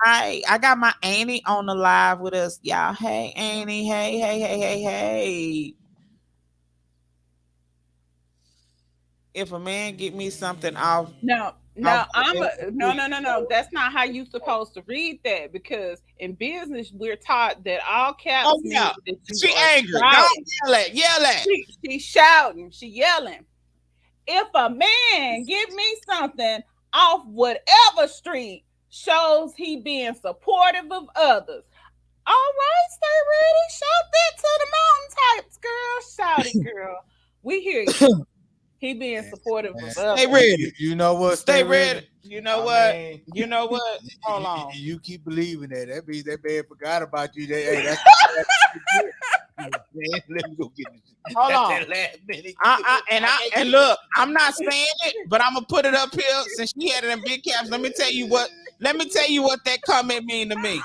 Hi, I got my Annie on the live with us, y'all. Hey, Annie. Hey. If a man get me something off, No, that's not how you supposed to read that, because in business we're taught that all caps Oh, yeah. means that you she are angry. shouting. Don't yell at. She's shouting, she yelling. If a man give me something off whatever street shows he being supportive of others, all right, stay ready. Shout that to the mountain types, girl. Shout it, girl. We hear you. He being supportive of others. Stay ready. You know what? Stay ready. You know I what? mean, You know what? Hold on. You keep believing that. That means that man forgot about you. Hey, that's let me go get this. Hold That's on. that last minute. And look, I'm not saying it, but I'm gonna put it up here since she had it in big caps. Let me tell you what that comment mean to me.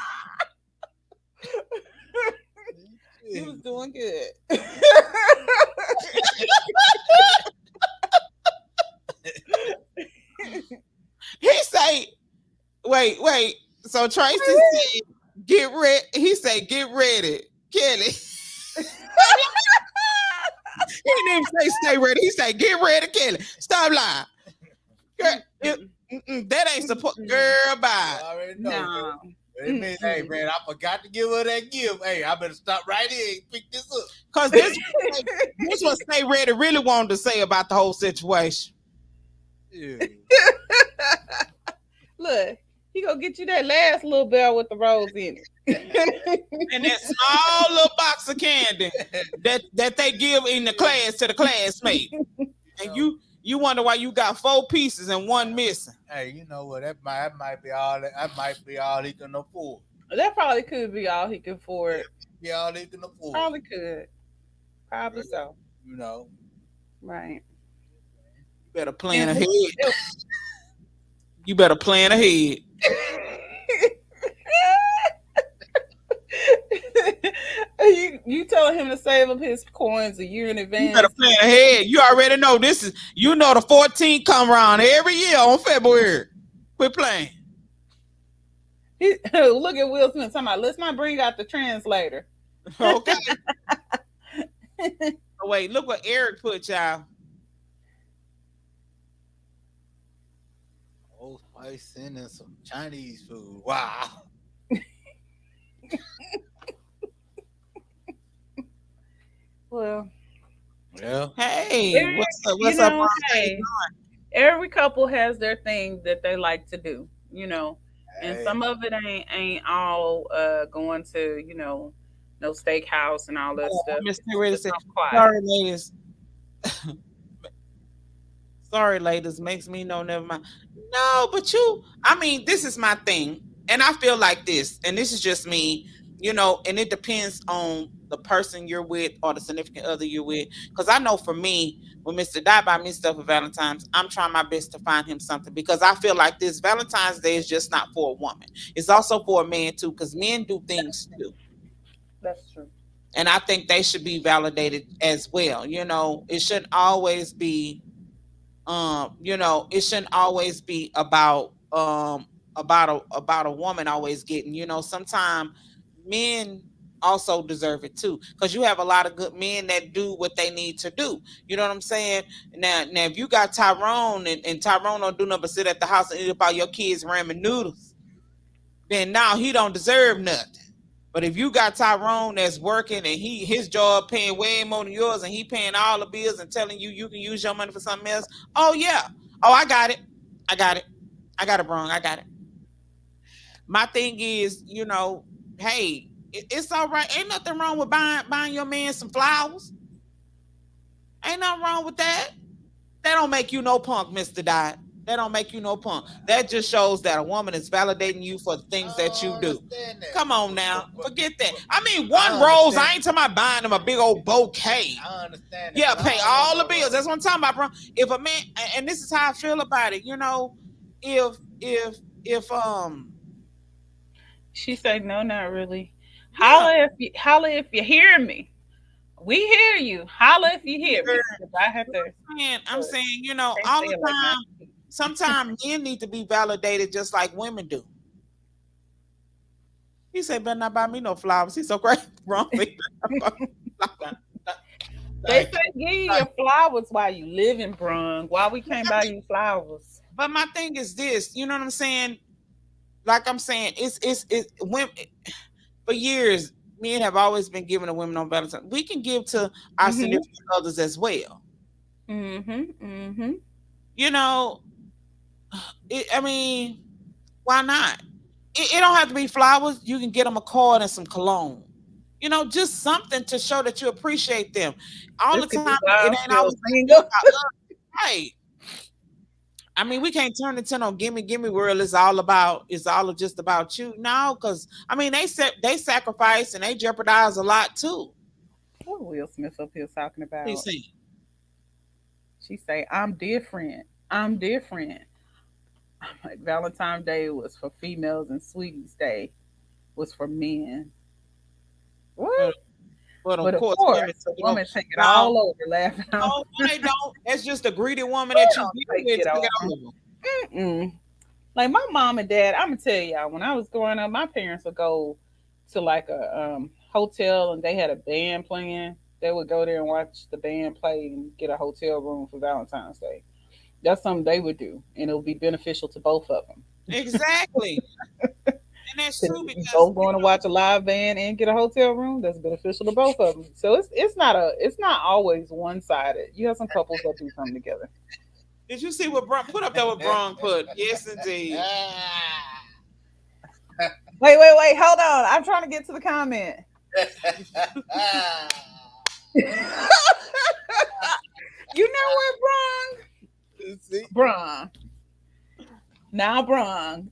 You was doing good. He say, wait. So Tracy said, get ready. He said, get ready, Kelly. He didn't even say stay ready. He said, get ready, Kelly. Stop lying. Girl, that ain't support. Girl, bye. I already know. No. It means, hey, man, I forgot to give her that gift. Hey, I better stop right here and pick this up. Because this what Stay Ready really wanted to say about the whole situation. Yeah. Look, he gonna get you that last little bell with the rose in it. And that small little box of candy that they give in the class to the classmate. And you wonder why you got 4 pieces and 1 missing. Hey, you know what? That might be all he can afford. That probably could be all he could afford. Y'all they can afford. Probably could. Probably Really? so. You know. Right. You better plan ahead. You better plan ahead. you telling him to save up his coins a year in You advance. better plan ahead. You already know this is. You know the 14th come around every year on February. Quit playing. Look at Will Smith talking about, let's not bring out the translator. Okay. Oh, wait, look what Eric put, y'all. Old Spice and some Chinese food. Wow. Well, Yeah. Hey, what's up? What's you up? know, Ron? How you hey, every couple has their thing that they like to do, and Hey. some of it ain't all going to, no steakhouse and all that doing? stuff. Mr. Ready to say, It's quiet. sorry, ladies. Sorry, ladies. Makes me know. Never mind. No, but I mean, this is my thing, and I feel like this, and this is just me, and it depends on the person you're with or the significant other you're with. Because I know for me, when Mr. Die buy me stuff for Valentine's, I'm trying my best to find him something because I feel like this Valentine's Day is just not for a woman. It's also for a man too, because men do things too. That's true. And I think they should be validated as well. It shouldn't always be it shouldn't always be about a woman always getting. Sometimes men also deserve it too, because you have a lot of good men that do what they need to do. You know what I'm saying? Now if you got Tyrone and Tyrone don't do nothing but sit at the house and eat up all your kids ramen noodles, then now he don't deserve nothing. But if you got Tyrone that's working and his job paying way more than yours and he paying all the bills and telling you can use your money for something else, oh yeah. Oh, I got it, Bron. I got it. My thing is, hey, it's all right. Ain't nothing wrong with buying your man some flowers. Ain't nothing wrong with that. That don't make you no punk, Mr. Dot. That don't make you no punk. That just shows that a woman is validating you for the things that you do. Come on now. Forget that. I mean, one rose, I ain't talking about buying them a big old bouquet. I understand that. Yeah, pay all the bills. That's what I'm talking about, bro. If a man, and this is how I feel about it, if She said, no, not really. Holla if you hear me. We hear you. Holla if you hear me. I have to. I'm saying, all the time. Sometimes men need to be validated just like women do. He said, better not buy me no flowers. He's so crazy. Wrong. They said, give you your flowers while you live in Brun. Why we can't buy you flowers? But my thing is this, you know what I'm saying? Like I'm saying, it's women. For years, men have always been giving to women on Valentine's. We can give to our significant others as well. I mean, why not? It don't have to be flowers. You can get them a card and some cologne. Just something to show that you appreciate them. All the time, it ain't always about us. Right. I mean, we can't turn it to no gimme world. It's all just about you. No, because I mean they sacrifice and they jeopardize a lot too. What Will Smith up here talking about? He say, she say, I'm different. Like Valentine's Day was for females and Sweetie's Day was for men. What? But of course women take it all over laughing. No, they don't. That's just a greedy woman that you take it over. Like my mom and dad, I'm gonna tell y'all, when I was growing up, my parents would go to like a hotel and they had a band playing. They would go there and watch the band play and get a hotel room for Valentine's Day. That's something they would do, and it would be beneficial to both of them. Exactly. And that's true because both going to watch a live band and get a hotel room. That's beneficial to both of them. So it's not always one sided. You have some couples that do come together. Did you see what Bron put up there? What Bron put? Yes, indeed. Wait. Hold on. I'm trying to get to the comment. You know what, Bron? Bron. Now, Bron.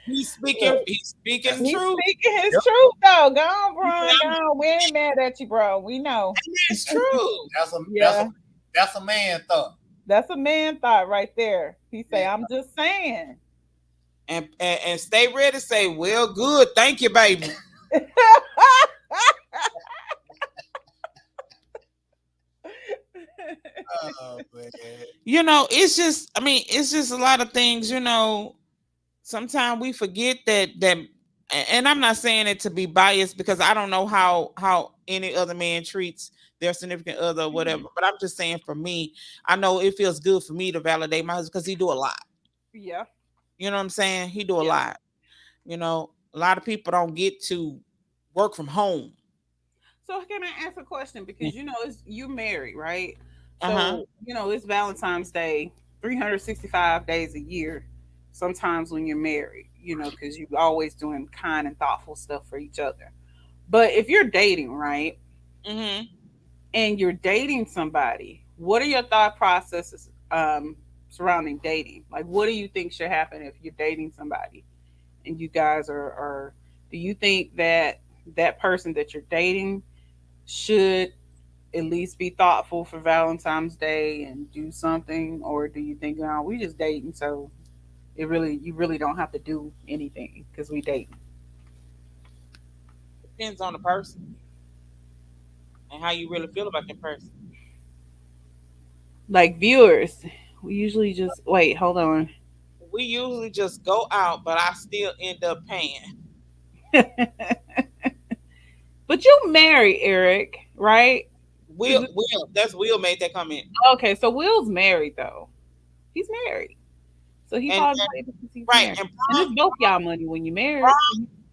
He's speaking. He's speaking He's truth. speaking his Yep. truth though. Go on, bro. Go on. We ain't mad at you, bro. We know. It's true. That's a man thought. That's a man thought right there. He say, I'm just saying. And stay ready to say, well, good. Thank you, baby. Oh man. You know, it's just, I mean, it's just a lot of things, you know. Sometimes we forget that, and I'm not saying it to be biased because I don't know how any other man treats their significant other or whatever. But I'm just saying for me, I know it feels good for me to validate my husband because he do a lot. Yeah. You know what I'm saying? He do a Yeah. lot. You know, a lot of people don't get to work from home. So can I ask a question? Because you know, it's you married, right? So Uh-huh. you know, it's Valentine's Day, 365 days a year. Sometimes when you're married, you know, because you're always doing kind and thoughtful stuff for each other. But if you're dating, right, Mm-hmm. and you're dating somebody, what are your thought processes surrounding dating? Like, what do you think should happen if you're dating somebody and you guys are do you think that that person that you're dating should at least be thoughtful for Valentine's Day and do something, or do you think, oh, we just dating, so you really don't have to do anything because we dating? Depends on the person and how you really feel about that person. Like viewers, we usually just wait. Hold on. We usually just go out, but I still end up paying. But you married Eric, right? That's Will made that comment. Okay, so Will's married though. He's married, so he And- probably and- paid because he's Right, married. and And it's both y'all money when you married. right.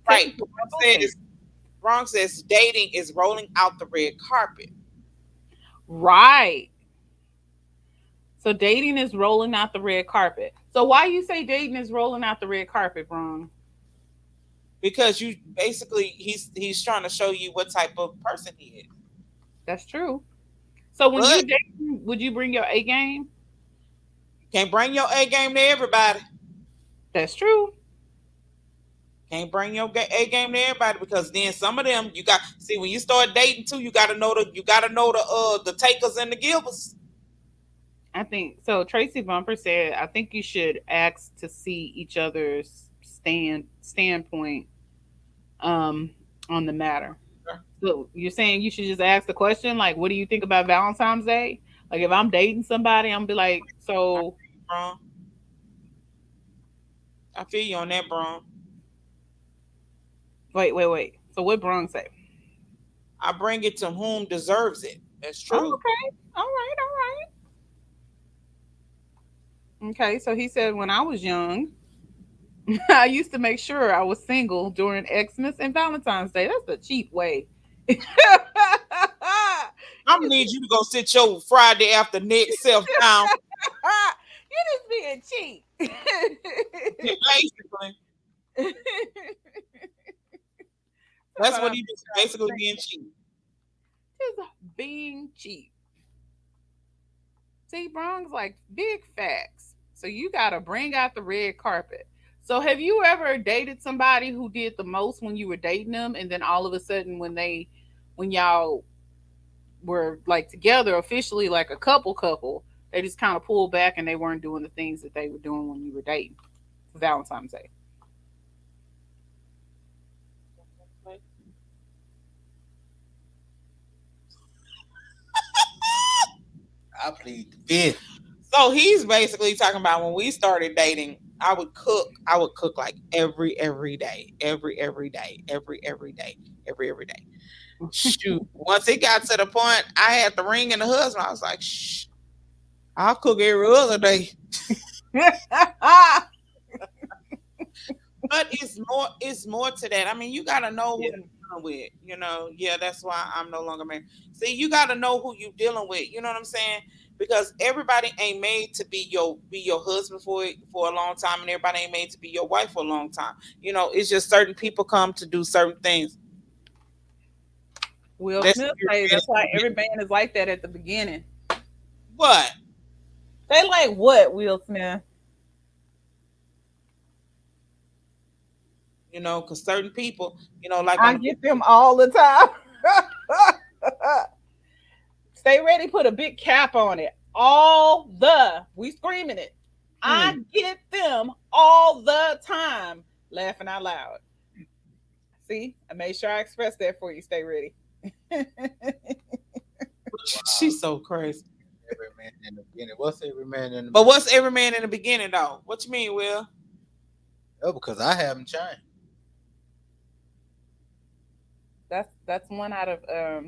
Technically, Bron both things. says dating is rolling out the red carpet. Right. So dating is rolling out the red carpet. So why you say dating is rolling out the red carpet, Bron? Because you basically he's trying to show you what type of person he is. That's true. So when But you dating, would you bring your A game? can't bring your A game to everybody. That's true. Can't bring your A game to everybody because then some of them you got see when you start dating too, you gotta know the takers and the givers. I think so. Tracy Bumper said, I think you should ask to see each other's standpoint on the matter. Sure. So you're saying you should just ask the question, like, what do you think about Valentine's Day? Like if I'm dating somebody, I'm gonna be like, so Bron. I feel you on that, Bron. wait. So what Bron say? I bring it to whom deserves it. That's Oh, true. okay. All right. Okay, so he said when I was young, I used to make sure I was single during Xmas and Valentine's Day. That's the cheap way. I'm gonna need you to go sit your Friday after next self down. You just being cheap. Basically, that's what he was basically being cheap. Just being cheap. See, Bron's like big facts. So you gotta bring out the red carpet. So have you ever dated somebody who did the most when you were dating them, and then all of a sudden when y'all were like together officially, like a couple, they just kind of pulled back and they weren't doing the things that they were doing when you were dating for Valentine's Day? I plead the fifth. So he's basically talking about when we started dating, I would cook like every day. Shoot. Once it got to the point I had the ring and the husband, I was like, shh, I'll cook every other day. But it's more to that. I mean, you gotta know who you're dealing with, you know. Yeah, that's why I'm no longer married. See, you gotta know who you're dealing with, you know what I'm saying? Because everybody ain't made to be your husband for a long time, and everybody ain't made to be your wife for a long time. You know, it's just certain people come to do certain things. Will Smith says that's why every band is like that at the beginning. What? They like what, Will Smith? you know, because certain people, you know, like I on get them all the time. Stay ready, put a big cap on it. We screaming it. I get them all the time. Laughing out loud. See, I made sure I expressed that for you. Stay ready. she's so crazy. Every man in the beginning. What's every man in the But what's every man in the beginning though? What you mean, Will? Oh, because I haven't changed. That's one out of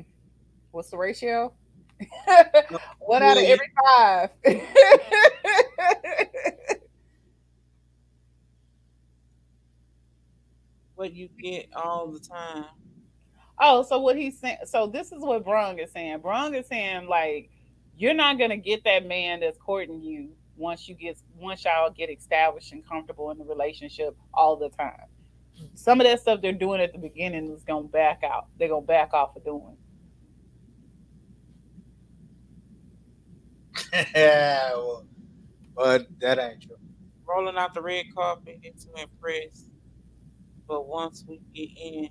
what's the ratio? One out of every 5. What you get all the time. Oh, so what he's saying? So this is what Brung is saying. Brung is saying like you're not gonna get that man that's courting you once y'all get established and comfortable in the relationship all the time. Some of that stuff they're doing at the beginning is gonna back out. They're gonna back off of doing. Yeah, well, but that ain't true. Rolling out the red carpet and to impress. But once we get in,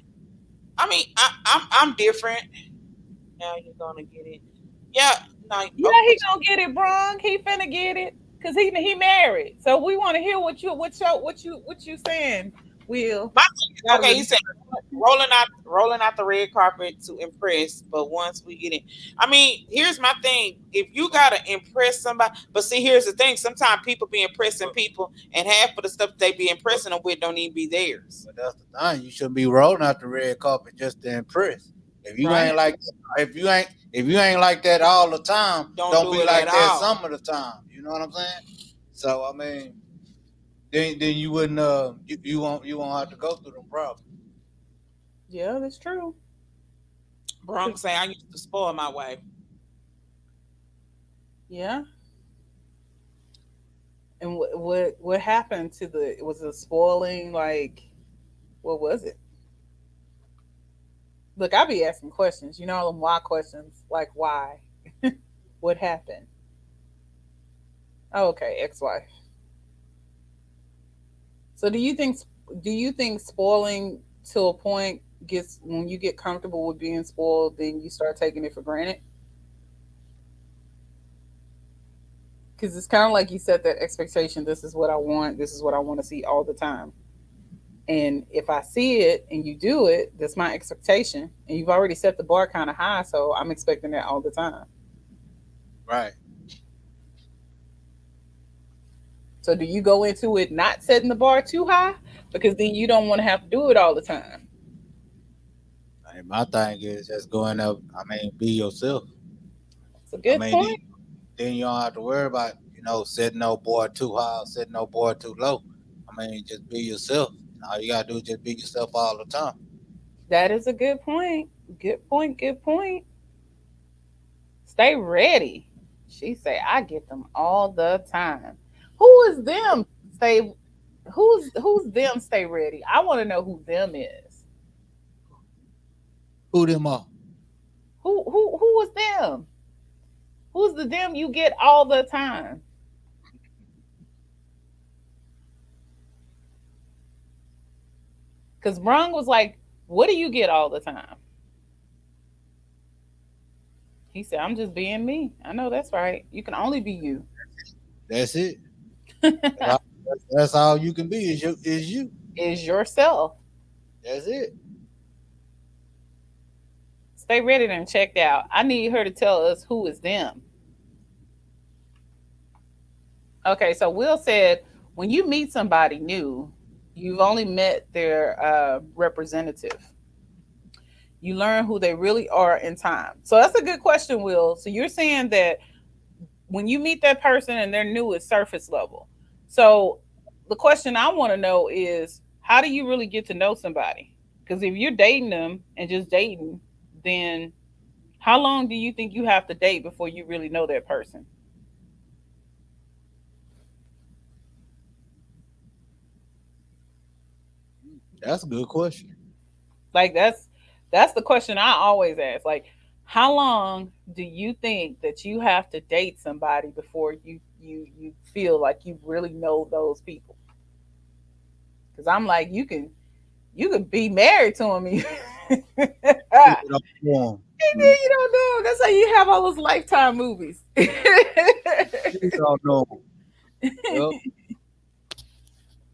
I mean, I'm different. Now you're gonna get it. Yeah, no, Yeah, he gonna get it, Brung. He finna get it because he married. So we want to hear what you saying, Will. okay, you said rolling out the red carpet to impress, but once we get in, I mean, here's my thing: if you gotta impress somebody, but see, here's the thing: sometimes people be impressing people, and half of the stuff they be impressing them with don't even be theirs. But that's the thing. You shouldn't be rolling out the red carpet just to impress. If you ain't like, if you ain't like that all the time, don't be like that some of the time. You know what I'm saying? So I mean, then you wouldn't you won't have to go through them problems. Yeah, that's true. Bronx say I used to spoil my wife. Yeah. And what happened to was the spoiling? Like, what was it? Look, I be asking questions. You know them why questions, like why, what happened? Oh, okay, ex-wife. So do you think spoiling to a point gets when you get comfortable with being spoiled, then you start taking it for granted? Because it's kind of like you set that expectation. This is what I want. This is what I want to see all the time. And if I see it and you do it, that's my expectation. And you've already set the bar kind of high, so I'm expecting that all the time. Right. So do you go into it not setting the bar too high? Because then you don't want to have to do it all the time. My thing is just going up. I mean, be yourself. It's a good point. Then you don't have to worry about, setting no bar too high, setting no bar too low. I mean, just be yourself. All you gotta do is just be yourself all the time. That is a good point. Good point. Good point. Stay ready. She say, I get them all the time. Who is them? Who's them? Stay ready. I want to know who them is. Who them are? Who is them? Who's the them you get all the time? Because Brung was like, what do you get all the time? He said, I'm just being me. I know that's right. You can only be you. That's it. That's all you can be is you. Is yourself. That's it. Stay ready and checked out. I need her to tell us who is them. Okay, so Will said, when you meet somebody new, you've only met their representative. You learn who they really are in time. So that's a good question, Will. So you're saying that when you meet that person and they're new, it's surface level. So the question I want to know is, how do you really get to know somebody? Because if you're dating them and just dating, then how long do you think you have to date before you really know that person? That's a good question. Like that's the question I always ask. Like, how long do you think that you have to date somebody before you feel like you really know those people? Because I'm like, you You could be married to him. And People don't know him. then you don't know him. That's how you have all those Lifetime movies. People don't know him. Yep.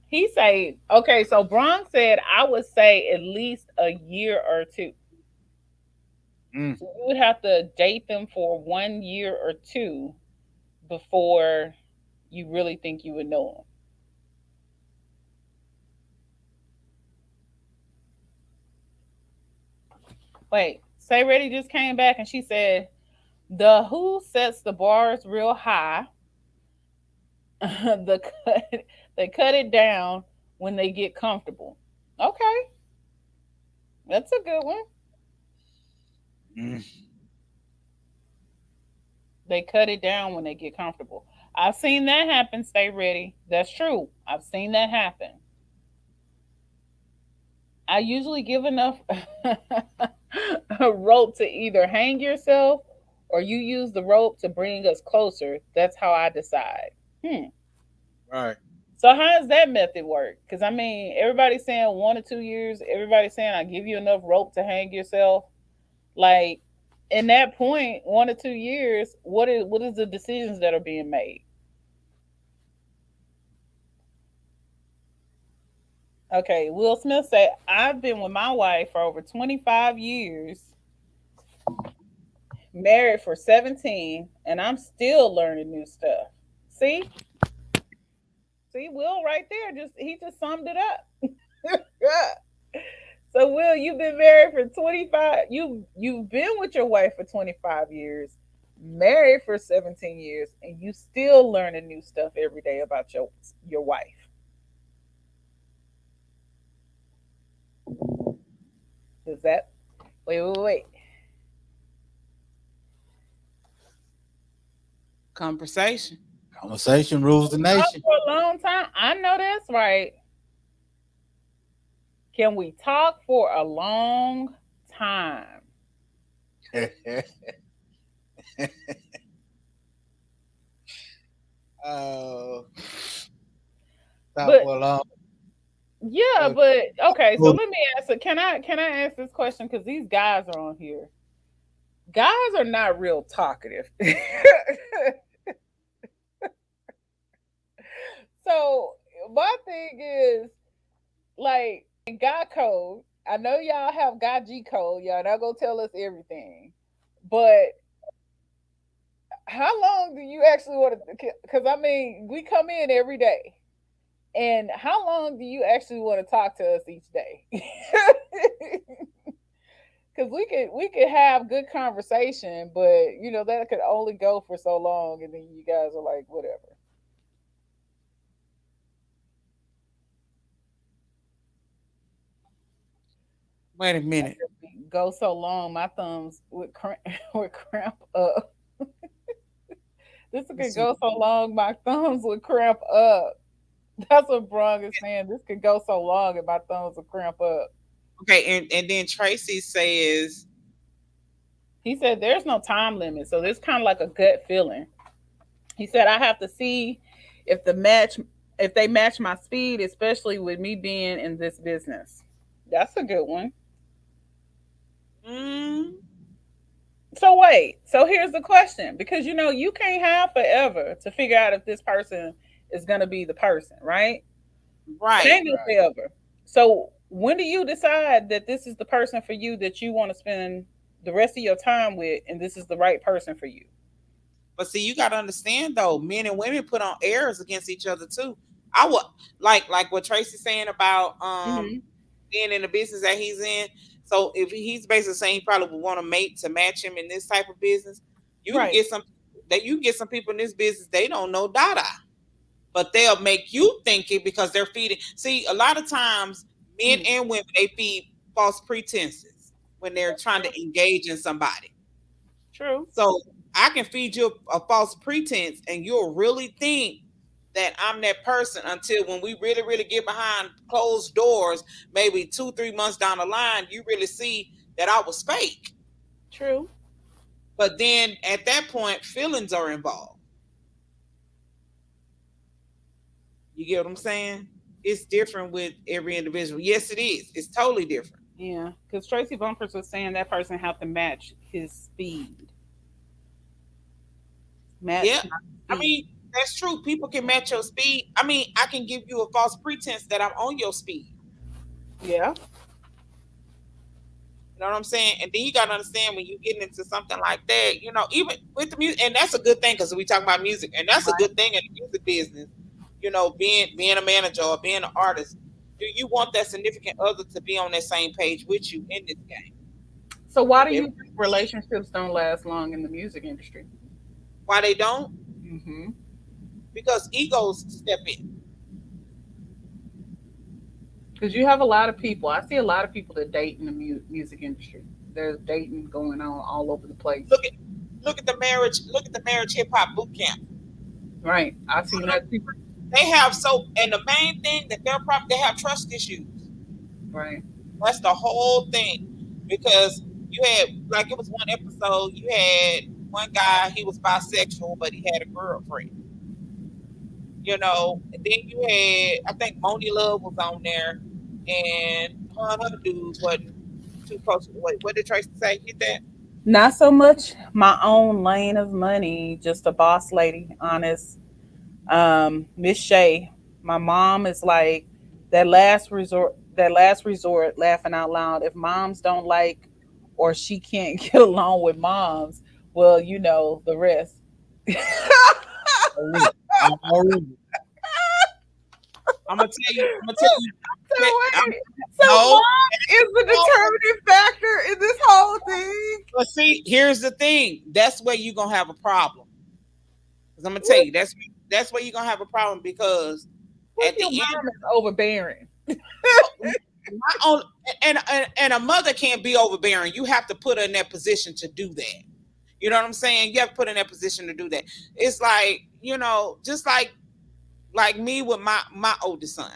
He say, okay, so Bronx said I would say at least a year or two. Mm. So you would have to date them for 1 year or two before you really think you would know them. Wait, Say Ready just came back and she said, the Who sets the bars real high. They cut it down when they get comfortable. Okay. That's a good one. Mm. They cut it down when they get comfortable. I've seen that happen, Stay Ready. That's true. I've seen that happen. I usually give enough a rope to either hang yourself or you use the rope to bring us closer. That's how I decide. Right. So how does that method work? Because I mean, everybody's saying 1 or 2 years. Everybody's saying I give you enough rope to hang yourself. Like, in that point, 1 or 2 years, what is the decisions that are being made? Okay, Will Smith said, I've been with my wife for over 25 years, married for 17, and I'm still learning new stuff. See, Will right there, he just summed it up. So, Will, you've been married for 25. You've been with your wife for 25 years, married for 17 years, and you still learning new stuff every day about your wife. Does that? Wait. Conversation rules the nation. For a long time. I know that's right. Can we talk for a long time? Yeah, but okay. So let me answer. Can I ask this question? Because these guys are on here. Guys are not real talkative. So my thing is, like, guy code. I know y'all have guy G code. Y'all not gonna tell us everything, but how long do you actually want to? Because I mean, we come in every day, and how long do you actually want to talk to us each day? Because we could have good conversation, but you know that could only go for so long, and then you guys are like, whatever. Wait a minute. Go so long, my thumbs would cramp up. This could go so long, my thumbs would cramp up. That's what Brong is saying. This could go so long, and my thumbs would cramp up. Okay, and then Tracy says, he said there's no time limit, so this kind of like a gut feeling. He said I have to see if they match my speed, especially with me being in this business. That's a good one. So wait, so here's the question, because you know you can't have forever to figure out if this person is going to be the person, right? Right. Can't go forever. So when do you decide that this is the person for you that you want to spend the rest of your time with, and this is the right person for you? But see, you got to understand though, men and women put on airs against each other too. I would like what Tracy's saying about being in the business that he's in. So if he's basically saying he probably would want a mate to match him in this type of business, you can get some people in this business, they don't know Dada, but they'll make you think it because they're feeding. See, a lot of times men and women, they feed false pretenses when they're trying to engage in somebody. True. So I can feed you a false pretense and you'll really think that I'm that person until when we really, really get behind closed doors, maybe 2-3 months down the line, you really see that I was fake. True. But then at that point, feelings are involved. You get what I'm saying? it's different with every individual. Yes, it is. It's totally different. Yeah, because Tracy Bumpers was saying that person have to match his speed. Match. Yeah. his I speed. mean, that's true. People can match your speed. I mean, I can give you a false pretense that I'm on your speed. Yeah. You know what I'm saying? And then you got to understand when you get into something like that, you know, even with the music, and that's a good thing because we talk about music, and that's a good thing in the music business. You know, being a manager or being an artist, do you want that significant other to be on that same page with you in this game? So why do you think relationships don't last long in the music industry? Why they don't? Mm-hmm. Because egos step in. Because you have a lot of people. I see a lot of people that date in the music industry. There's dating going on all over the place. Look at the marriage hip hop boot camp. Right. I see that too. They have and the main thing that they have trust issues. Right. That's the whole thing. Because you had, like, it was one episode, you had one guy, he was bisexual, but he had a girlfriend. You know, and then you had, I think Moni Love was on there, and other dudes wasn't too close. What did Tracy say? Get that? Not so much my own lane of money, just a boss lady, honest. Miss Shay, my mom is like that last resort, laughing out loud. If moms don't like or she can't get along with moms, well, you know the rest. I'm gonna tell you. So mom is the determining factor in this whole thing. But see, here's the thing. That's where you're gonna have a problem. Because I'm gonna tell you, that's where you're gonna have a problem because at the mom is overbearing. And a mother can't be overbearing. You have to put her in that position to do that. You know what I'm saying? You have to put her in that position to do that. It's like, you know, just like me with my oldest son.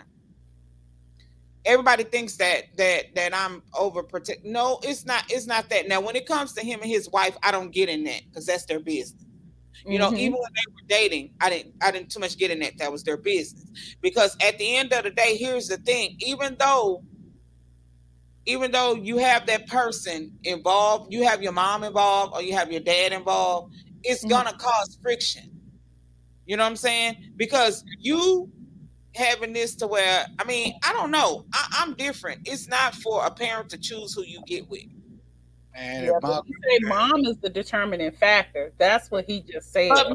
Everybody thinks that I'm overprotect. No, it's not that. Now, when it comes to him and his wife, I don't get in that because that's their business. You know, even when they were dating, I didn't too much get in that. That was their business. Because at the end of the day, here's the thing. Even though you have that person involved, you have your mom involved or you have your dad involved, it's gonna cause friction. You know what I'm saying? Because you having this to where, I mean, I don't know. I'm different. It's not for a parent to choose who you get with. And yeah, but you say mom is the determining factor. That's what he just said. But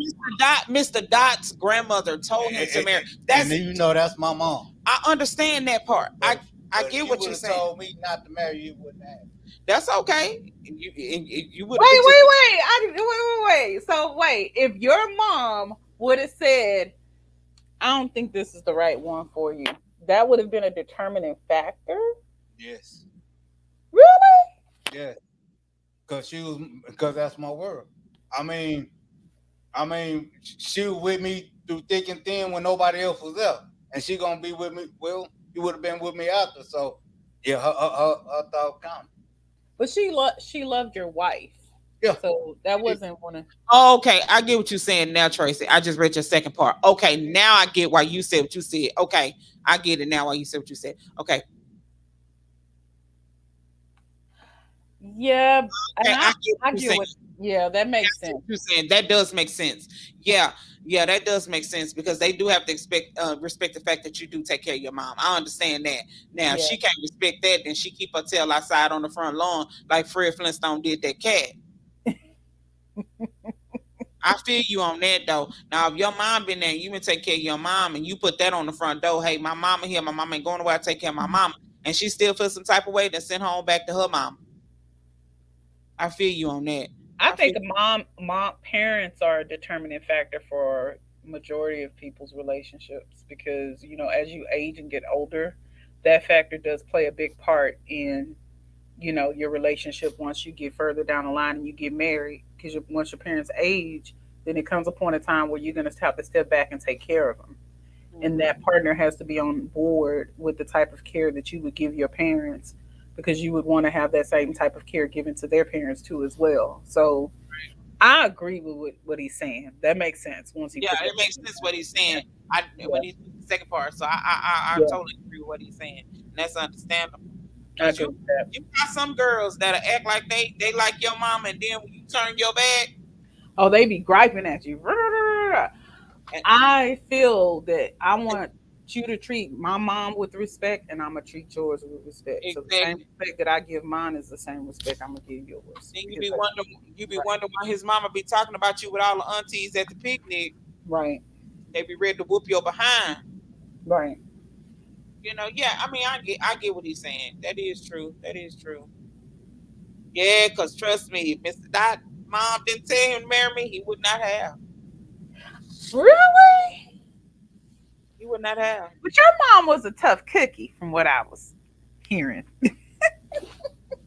Mr. Dot's grandmother told him to marry. And you know that's my mom. I understand that part. I get what you're saying. Told me not to marry you, wouldn't have. That's okay. You would. Wait. So wait, if your mom would have said, "I don't think this is the right one for you," that would have been a determining factor. Yes. Really? Yeah. Because that's my world. I mean, she was with me through thick and thin when nobody else was there, and she gonna be with me. Well, you would have been with me after, so yeah, her thought counted. But she loved your wife. Yeah. So that wasn't one of. Oh, okay, I get what you're saying now, Tracy. I just read your second part. Okay, now I get why you said what you said. Okay, I get it now why you said what you said. Okay. Yeah, okay, I get what. Yeah, that makes sense. You're saying that does make sense. Yeah, that does make sense because they do have to respect the fact that you do take care of your mom. I understand that. Now, if she can't respect that, then she keep her tail outside on the front lawn like Fred Flintstone did that cat. I feel you on that though. Now, if your mom been there, and you been take care of your mom, and you put that on the front door. Hey, my mama here. My mama ain't going away. I take care of my mama, and she still feels some type of way. Then send her on back to her mama. I feel you on that. I think parents are a determining factor for majority of people's relationships because, you know, as you age and get older, that factor does play a big part in, you know, your relationship once you get further down the line and you get married. Because once your parents age, then it comes a point in time where you're going to have to step back and take care of them. Mm-hmm. And that partner has to be on board with the type of care that you would give your parents because you would want to have that same type of care given to their parents too as well. So I agree with what he's saying. That makes sense once he Yeah, put it that. makes sense what he's saying. Yeah. When he's the second part, so I Yeah. totally agree with what he's saying, and that's understandable. I Cause agree with that. you got some girls that act like they like your mom, and then when you turn your back, Oh, they be griping at you. and I feel that I want you to treat my mom with respect, and I'm gonna treat yours with respect. So the same exactly, respect that I give mine is the same respect I'm gonna give yours. then Because you be wondering why his mama be talking about you with all the aunties at the picnic. right, They be ready to whoop your behind. right. Yeah. I mean, I get what he's saying. That is true. That is true. Yeah, cause trust me, if Mr. Dot mom didn't tell him to marry me, he would not have. Really? He would not have. But your mom was a tough cookie, from what I was hearing.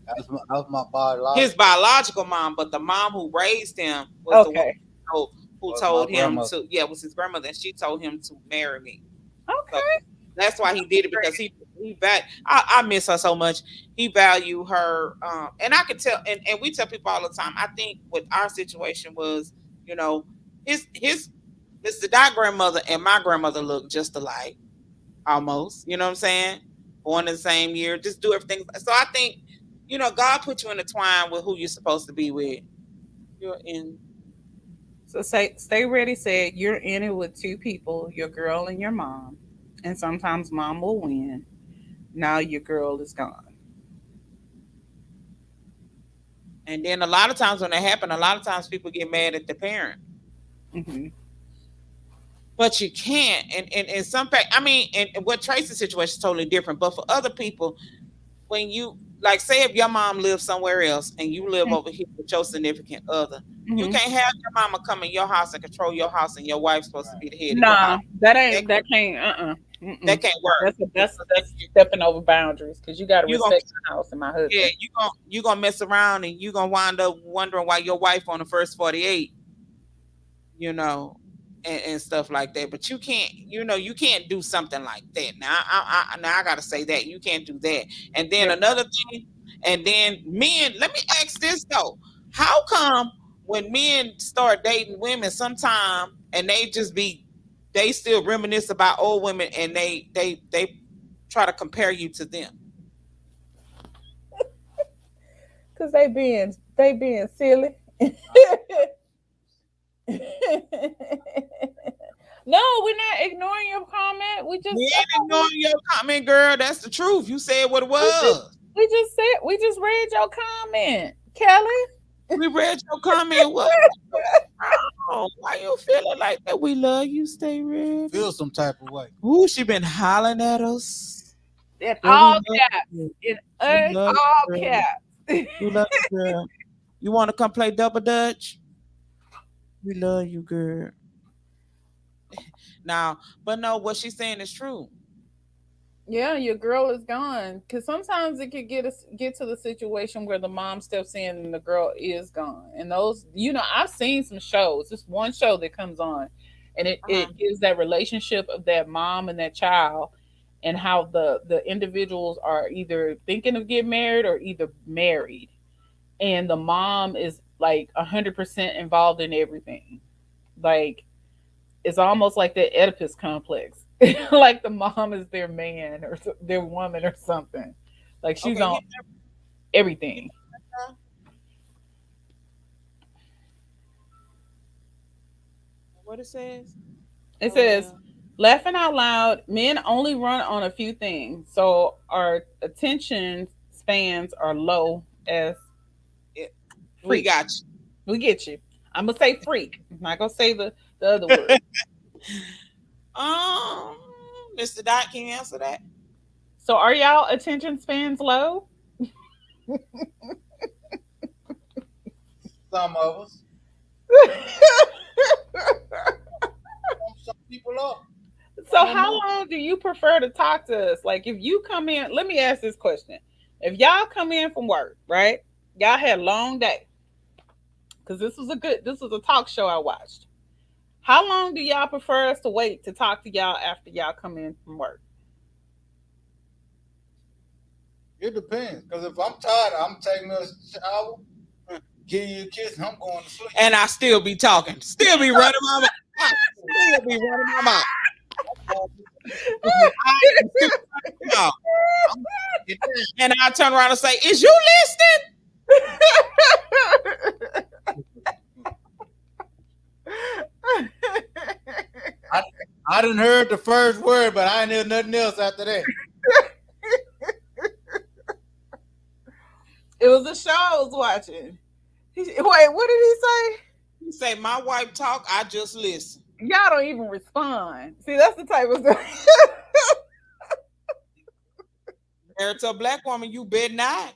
That was my biological. His biological mom, but the mom who raised him was the one Okay. who Was told my him grandmother. to. Yeah, it was his grandmother, and she told him to marry me. So Okay. that's why he did it, because he I miss her so much. He valued her, and I could tell, and we tell people all the time. I think what our situation was, you know, his Mr. Dot grandmother and my grandmother looked just alike, almost. You know what I'm saying? Born in the same year, just do everything. So I think, God put you in a twine with who you're supposed to be with. You're in. So stay ready. Said you're in it with two people, your girl and your mom, and sometimes mom will win. Now your girl is gone. And then a lot of times when that happen, a lot of times people get mad at the parent. Hmm. But you can't. And in some fact, I mean, and what Tracy's situation is totally different. But for other people, when you, like, say if your mom lives somewhere else and you live over here with your significant other, you Hmm. can't have your mama come in your house and control your house, and your wife's supposed to be the head of your Nah, house. that can't. That can't work. That's stepping over boundaries because you got to You gonna respect my house and my husband. Yeah, you gonna mess around, and you gonna wind up wondering why your wife on the first 48, you know, and stuff like that. But you can't, you can't do something like that. Now I gotta say that you can't do that. And then Yeah. another thing, and then men. Let me ask this though: how come when men start dating women, sometime, and they still reminisce about old women, and they try to compare you to them? Because they being silly. No, we're not ignoring your comment. We just We ain't ignoring your comment, girl. That's the truth. You said what it was. we just read your comment, Kelly. We read your comment. What? Oh, why you feeling like that? We love you. Stay ready. Feel some type of way. Ooh, she been hollering at us. In Girl, we all love caps. you. In We love you, all girl. caps. We love you, girl. You want to come play double dutch? We love you, girl. Now, but no, what she's saying is true. Yeah, your girl is gone. Because sometimes it could get to the situation where the mom steps in and the girl is gone. And those, I've seen some shows. Just one show that comes on, and it gives that relationship of that mom and that child, and how the individuals are either thinking of getting married or either married, and the mom is like 100% involved in everything. Like it's almost like the Oedipus complex. Like the mom is their man or their woman or something. Like she's Okay, on everything. What it says? It says, laughing out loud, men only run on a few things. So our attention spans are low as We got you. we get you. I'm gonna say freak. I'm not gonna say the other word. Mr. Dot, can you answer that? So are y'all attention spans low? Some of us. Some people are. So how long do you prefer to talk to us? Like if you come in, let me ask this question. If y'all come in from work, right? Y'all had a long day. Because this was a talk show I watched. How long do y'all prefer us to wait to talk to y'all after y'all come in from work? It depends. Because if I'm tired, I'm taking a shower. give you a kiss, I'm going to sleep. And I still be talking, still be running my mouth. Still be running my mouth. And I turn around and say, "Is you listening?" I done heard the first word, but I ain't heard nothing else after that. It was a show I was watching. Wait, what did he say? He say, "My wife talk, I just listen." Y'all don't even respond. See, that's the type of stuff. Married to a black woman, you bet not.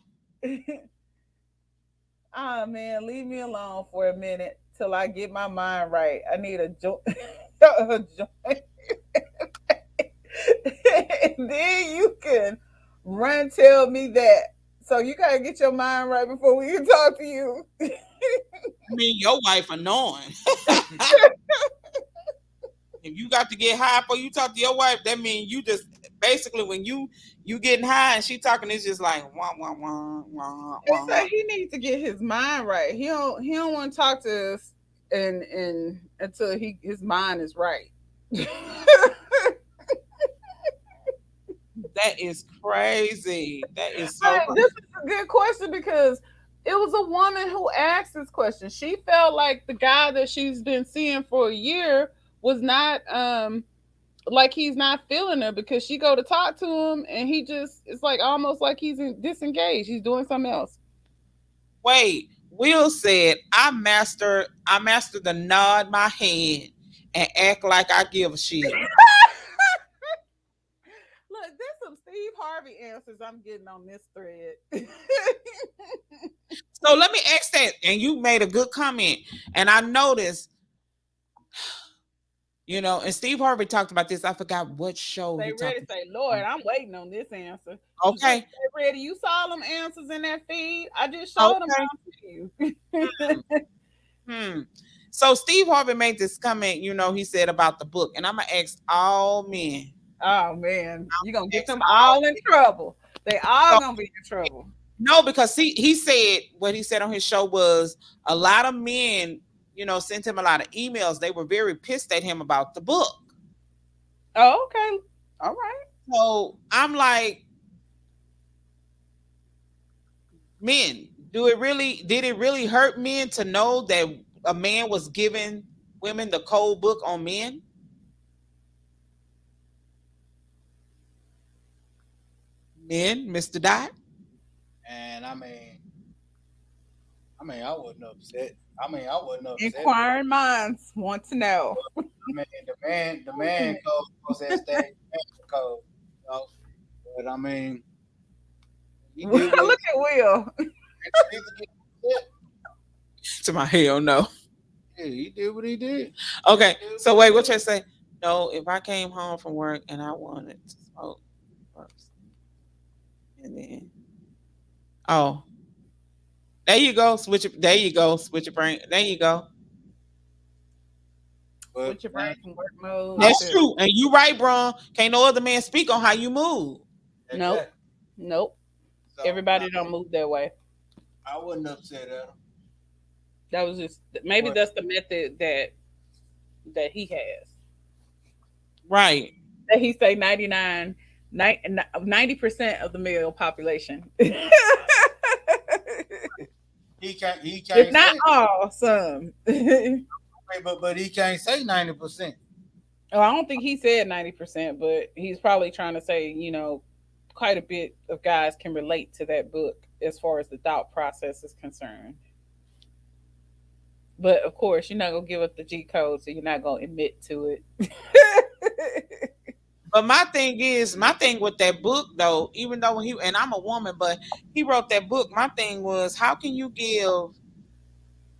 Ah, man, leave me alone for a minute till I get my mind right. I need a joint. A joint. And then you can run tell me that. So you gotta get your mind right before we can talk to you. I mean, your wife annoying. If you got to get high before you talk to your wife, that means you just basically when you getting high and she talking, it's just like wah wah wah wah wah. So he needs to get his mind right. He don't want to talk to us and until his mind is right. That is crazy. That is so But this is a good question because it was a woman who asked this question. She felt like the guy that she's been seeing for a year was not like he's not feeling her because she go to talk to him and he just it's like almost like he's disengaged. He's doing something else. Wait, Will said, I master the nod my head and act like I give a shit. Look, there's some Steve Harvey answers I'm getting on this thread. So let me ask that. And you made a good comment. And I noticed, you know, and Steve Harvey talked about this. I forgot what show. They he ready talked say, Lord, I'm waiting on this answer. Okay. They ready. You saw them answers in that feed. I just showed them to you. So Steve Harvey made this comment, you know, he said about the book. And I'm going to ask all men. Oh, man. You're going to get them all in trouble. They all going to be in trouble. No, because he said what he said on his show was a lot of men, you know, sent him a lot of emails. They were very pissed at him about the book. Oh, okay. All right. So I'm like, men, did it really hurt men to know that a man was giving women the cold book on men? Men, Mr. Dot? And I wasn't upset. Inquiring minds want to know. I mean, the man goes that stage, code. You know? But I mean, Look at Will. To my hell no. Yeah, he did what he did. Okay, so wait, what you say? No, if I came home from work and I wanted to smoke first, and then there you go, switch it. There you go, switch your brain. There you go. Switch your brain from work mode. That's true, and you right, bro. Can't no other man speak on how you move. Nope. So, everybody don't move that way. I wasn't upset at him. That was just maybe that's the method that he has. Right. That he say 90% of the male population. He can't If not all, some. but he can't say 90%. Oh, I don't think he said 90%, but he's probably trying to say, you know, quite a bit of guys can relate to that book as far as the thought process is concerned. But of course, you're not gonna give up the G code, so you're not gonna admit to it. But my thing with that book though, even though and I'm a woman, but he wrote that book. My thing was, how can you give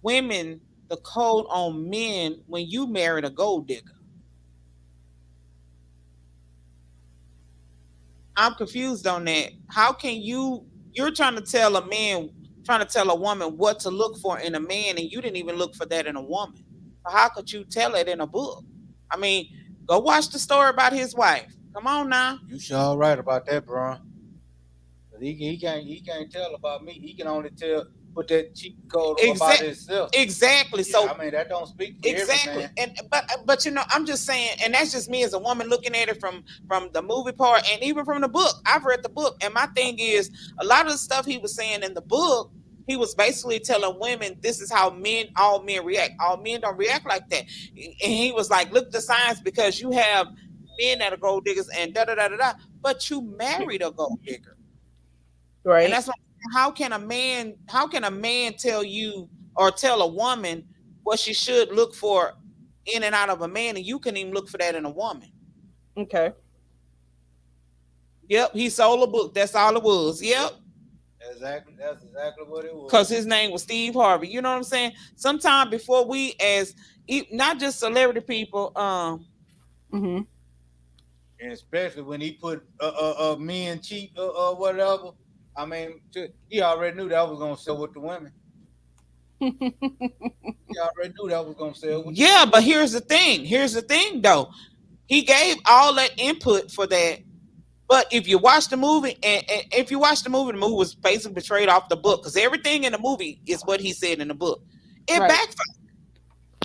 women the code on men when you married a gold digger? I'm confused on that. How can you're trying to tell a woman what to look for in a man, and you didn't even look for that in a woman. So how could you tell it in a book? I mean, go watch the story about his wife. Come on now. You sure right about that, bro. He can't tell about me. He can only put that cheat code about Exact- himself. Exactly. Yeah, So I mean that don't speak for exactly. every man. And but you know, I'm just saying, and that's just me as a woman looking at it from the movie part and even from the book. I've read the book, and my thing is a lot of the stuff he was saying in the book, he was basically telling women this is how all men react. All men don't react like that. And he was like, look at the science, because you have men that are gold diggers and da da da da da, but you married a gold digger. Right. And that's what, how can a man tell you or tell a woman what she should look for in and out of a man, and you can even look for that in a woman? Okay. Yep, he sold a book. That's all it was. Yep. Exactly. That's exactly what it was. Because his name was Steve Harvey. You know what I'm saying? Sometime before we, as not just celebrity people, Mm-hmm. And especially when he put men cheat whatever. I mean, he already knew that was gonna sell with the women. He already knew that was gonna sell. With yeah, but here's the thing. Here's the thing, though. He gave all that input for that. But if you watch the movie, and if you watch the movie was basically portrayed off the book, because everything in the movie is what he said in the book. It Right. backfired.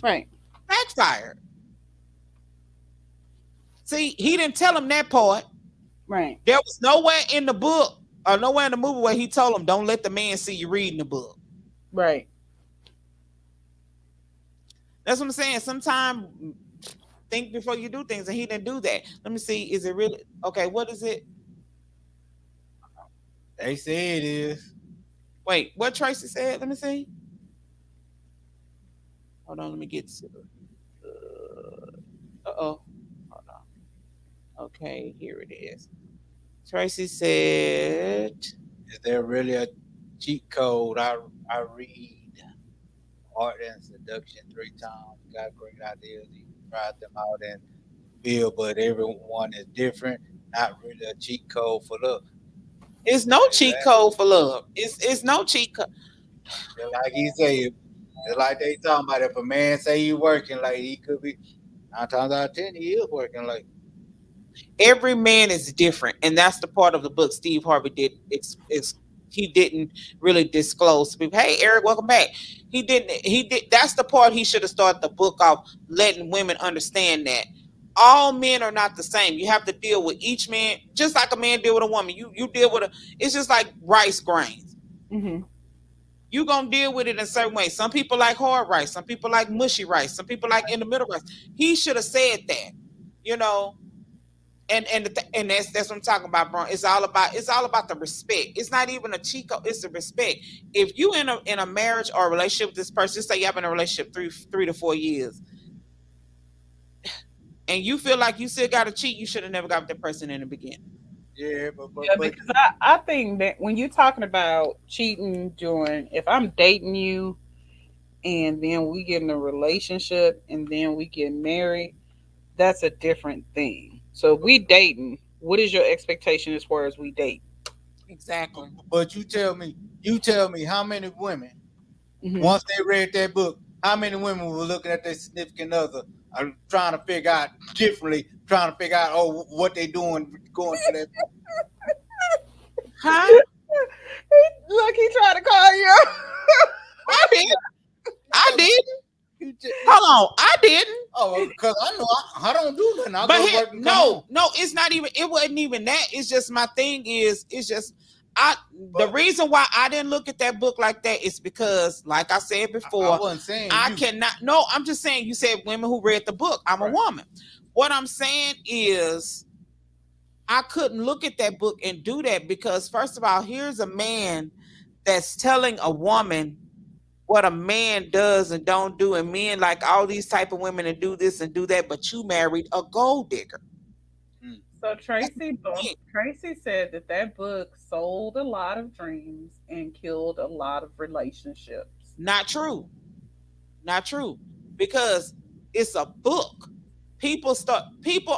Right. Backfired. See, he didn't tell him that part. Right. There was nowhere in the book or nowhere in the movie where he told him, don't let the man see you reading the book. Right. That's what I'm saying. Sometimes think before you do things, and he didn't do that. Let me see. Is it really okay? What is it? They say it is. Wait, what Tracy said? Let me see. Hold on, let me get to hold on. Okay, here it is. Tracy said, Is there really a cheat code? I read Art and Seduction 3 times. Got great ideas. You tried them out and feel, but everyone is different. Not really a cheat code for love. it's no cheat code for love. It's no cheat code. Just like he said, it's like they talking about if a man say he working late, he could be 9 times out of 10 he is working late. Every man is different, and that's the part of the book Steve Harvey did. He didn't really disclose to people. Hey, Eric, welcome back. He didn't. He did. That's the part he should have started the book off, letting women understand that all men are not the same. You have to deal with each man just like a man deal with a woman. You deal with it's just like rice grains. Mm-hmm. You're gonna deal with it in a certain way. Some people like hard rice, some people like mushy rice, some people like in the middle rice. He should have said that, you know. And that's what I'm talking about, bro. It's all about the respect. It's not even a chico, it's the respect. If you in a marriage or a relationship with this person, say you have been in a relationship 3 to 4 years, and you feel like you still got to cheat, you should have never got with that person in the beginning. Yeah, but Because I think that when you're talking about cheating, Jordan, if I'm dating you and then we get in a relationship and then we get married, that's a different thing. So if we dating, what is your expectation as far as we date? Exactly. But you tell me how many women, Mhm. once they read that book, how many women were looking at their significant other, trying to figure out differently, trying to figure out what they doing going to that. Huh? Look, he tried to call you. I didn't. Hold on, I didn't. Oh, because I know I don't do nothing. I But go to work and come home. no, it's not even. It wasn't even that. It's just my thing is. It's just the reason why I didn't look at that book like that is because, like I said before, I wasn't saying I you. cannot. No, I'm just saying. You said women who read the book. I'm a woman. What I'm saying is, I couldn't look at that book and do that because, first of all, here's a man that's telling a woman what a man does and don't do, and men like all these type of women and do this and do that, but you married a gold digger. So Tracy said that book sold a lot of dreams and killed a lot of relationships. Not true. Not true. Because it's a book. People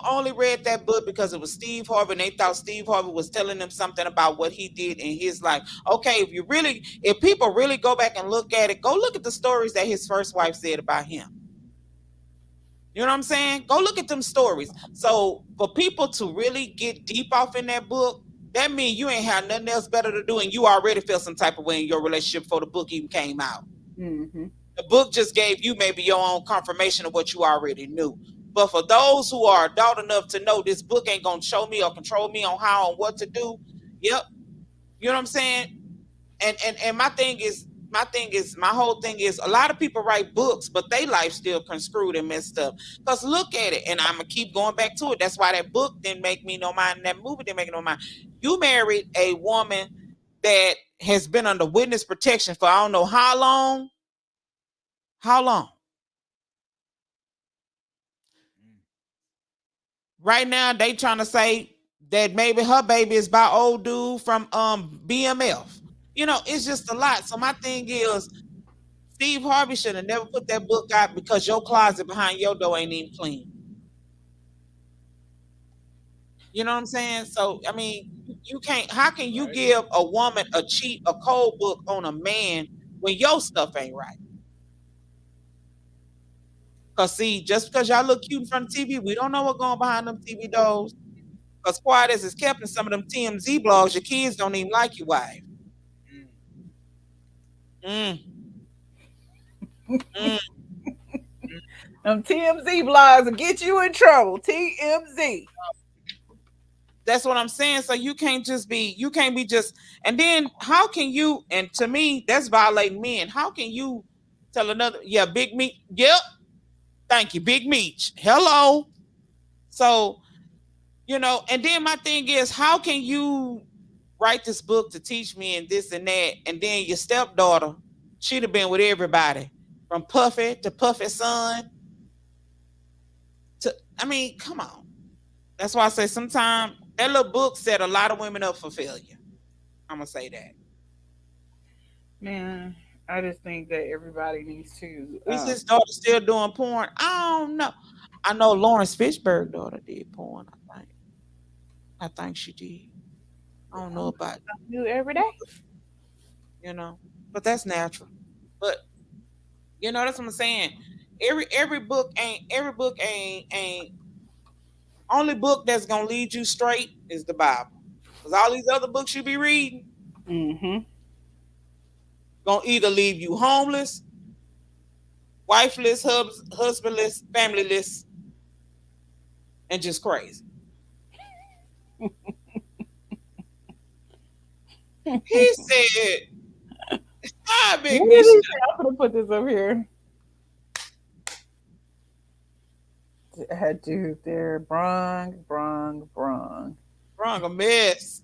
only read that book because it was Steve Harvey and they thought Steve Harvey was telling them something about what he did in his life. Okay, if people really go back and look at it, go look at the stories that his first wife said about him. You know what I'm saying? Go look at them stories. So for people to really get deep off in that book, that means you ain't had nothing else better to do, and you already felt some type of way in your relationship before the book even came out. Mm-hmm. The book just gave you maybe your own confirmation of what you already knew. But for those who are adult enough to know this book ain't gonna show me or control me on how and what to do, yep. You know what I'm saying? And my whole thing is a lot of people write books, but they life still conscrewed and messed up. Because look at it, and I'm gonna keep going back to it. That's why that book didn't make me no mind, and that movie didn't make me no mind. You married a woman that has been under witness protection for I don't know how long. How long? Right now, they trying to say that maybe her baby is by old dude from BMF. You know, it's just a lot. So my thing is, Steve Harvey should have never put that book out because your closet behind your door ain't even clean. You know what I'm saying? So I mean, you can't. How can you give a woman a cold book on a man when your stuff ain't right? Cause see, just because y'all look cute in front of TV, we don't know what's going behind them TV doors. Cause quiet as it's kept in some of them TMZ blogs, your kids don't even like your wife. Mm. Mm. TMZ blogs will get you in trouble. TMZ. That's what I'm saying. So you can't be just, and then how can you, and to me, that's violating men. How can you tell another, yeah, Big Meech, yep, thank you, Big Meech, hello. So, you know, and then my thing is, how can you write this book to teach me and this and that, and then your stepdaughter, she'd have been with everybody, from Puffy to Puffy's son, to, I mean, come on. That's why I say sometimes that little book set a lot of women up for failure. I'm gonna say that. Man, I just think that everybody needs to. Is his daughter still doing porn? I don't know. I know Lawrence Fishburne's daughter did porn. I think she did. I don't know about do every day. you know, but that's natural. But you know, that's what I'm saying. Every book ain't only book that's gonna lead you straight is the Bible. Because all these other books you be reading Mm-hmm. gonna either leave you homeless, wifeless, husbandless, familyless, and just crazy. He said, "I big I'm gonna put this up here. I had to there, brung. Wrong a mess."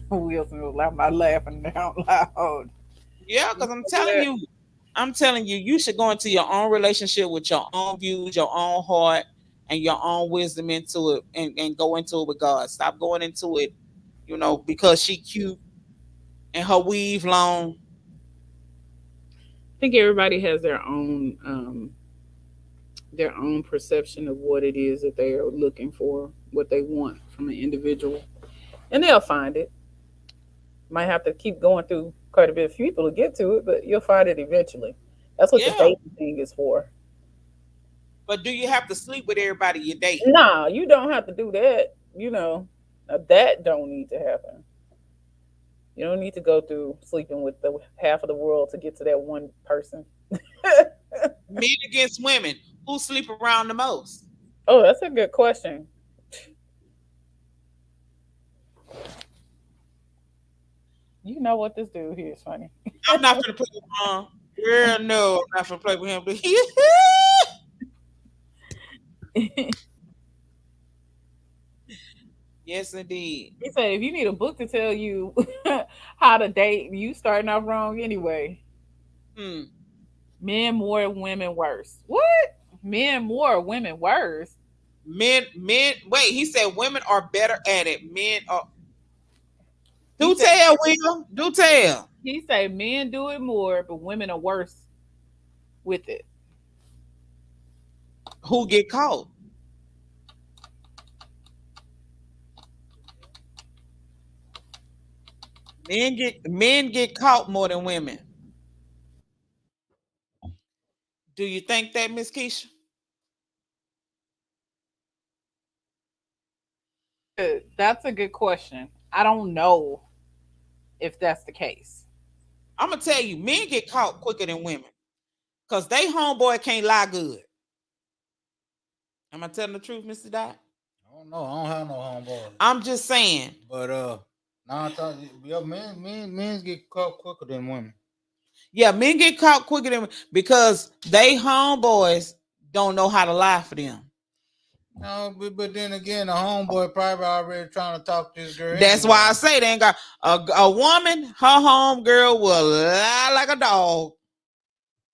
Wilson was laughing out loud. Yeah, because I'm telling you, you should go into your own relationship with your own views, your own heart, and your own wisdom into it, and go into it with God. Stop going into it, you know, because she cute and her weave long. I think everybody has their own perception of what it is that they are looking for, what they want from an individual, and they'll find it. Might have to keep going through quite a bit of people to get to it, but you'll find it eventually. That's what the dating thing is for. But do you have to sleep with everybody you date? Nah, you don't have to do that. You know, that don't need to happen. You don't need to go through sleeping with the half of the world to get to that one person. Men against women, who sleep around the most? Oh, that's a good question. You know what, this dude here is funny. I'm not gonna play with him. Girl, no, I'm not gonna play with him. Yes, indeed. He said, if you need a book to tell you how to date, you starting off wrong anyway. Men more, women worse. What? Men more, women worse. Men. Wait, he said women are better at it. Men are. Do tell, Will. Do tell. He said men do it more, but women are worse with it. Who get caught? Men get caught more than women. Do you think that, Miss Keisha? That's a good question. I don't know if that's the case. I'm gonna tell you, men get caught quicker than women because they homeboy can't lie good. Am I telling the truth, Mr. Dot? I don't know. I don't have no homeboy. I'm just saying. But now I thought men get caught quicker than women. Yeah, men get caught quicker than because they homeboys don't know how to lie for them. No, but then again, a homeboy probably already trying to talk to this girl. That's anyway. why I say they ain't got a woman. Her homegirl will lie like a dog.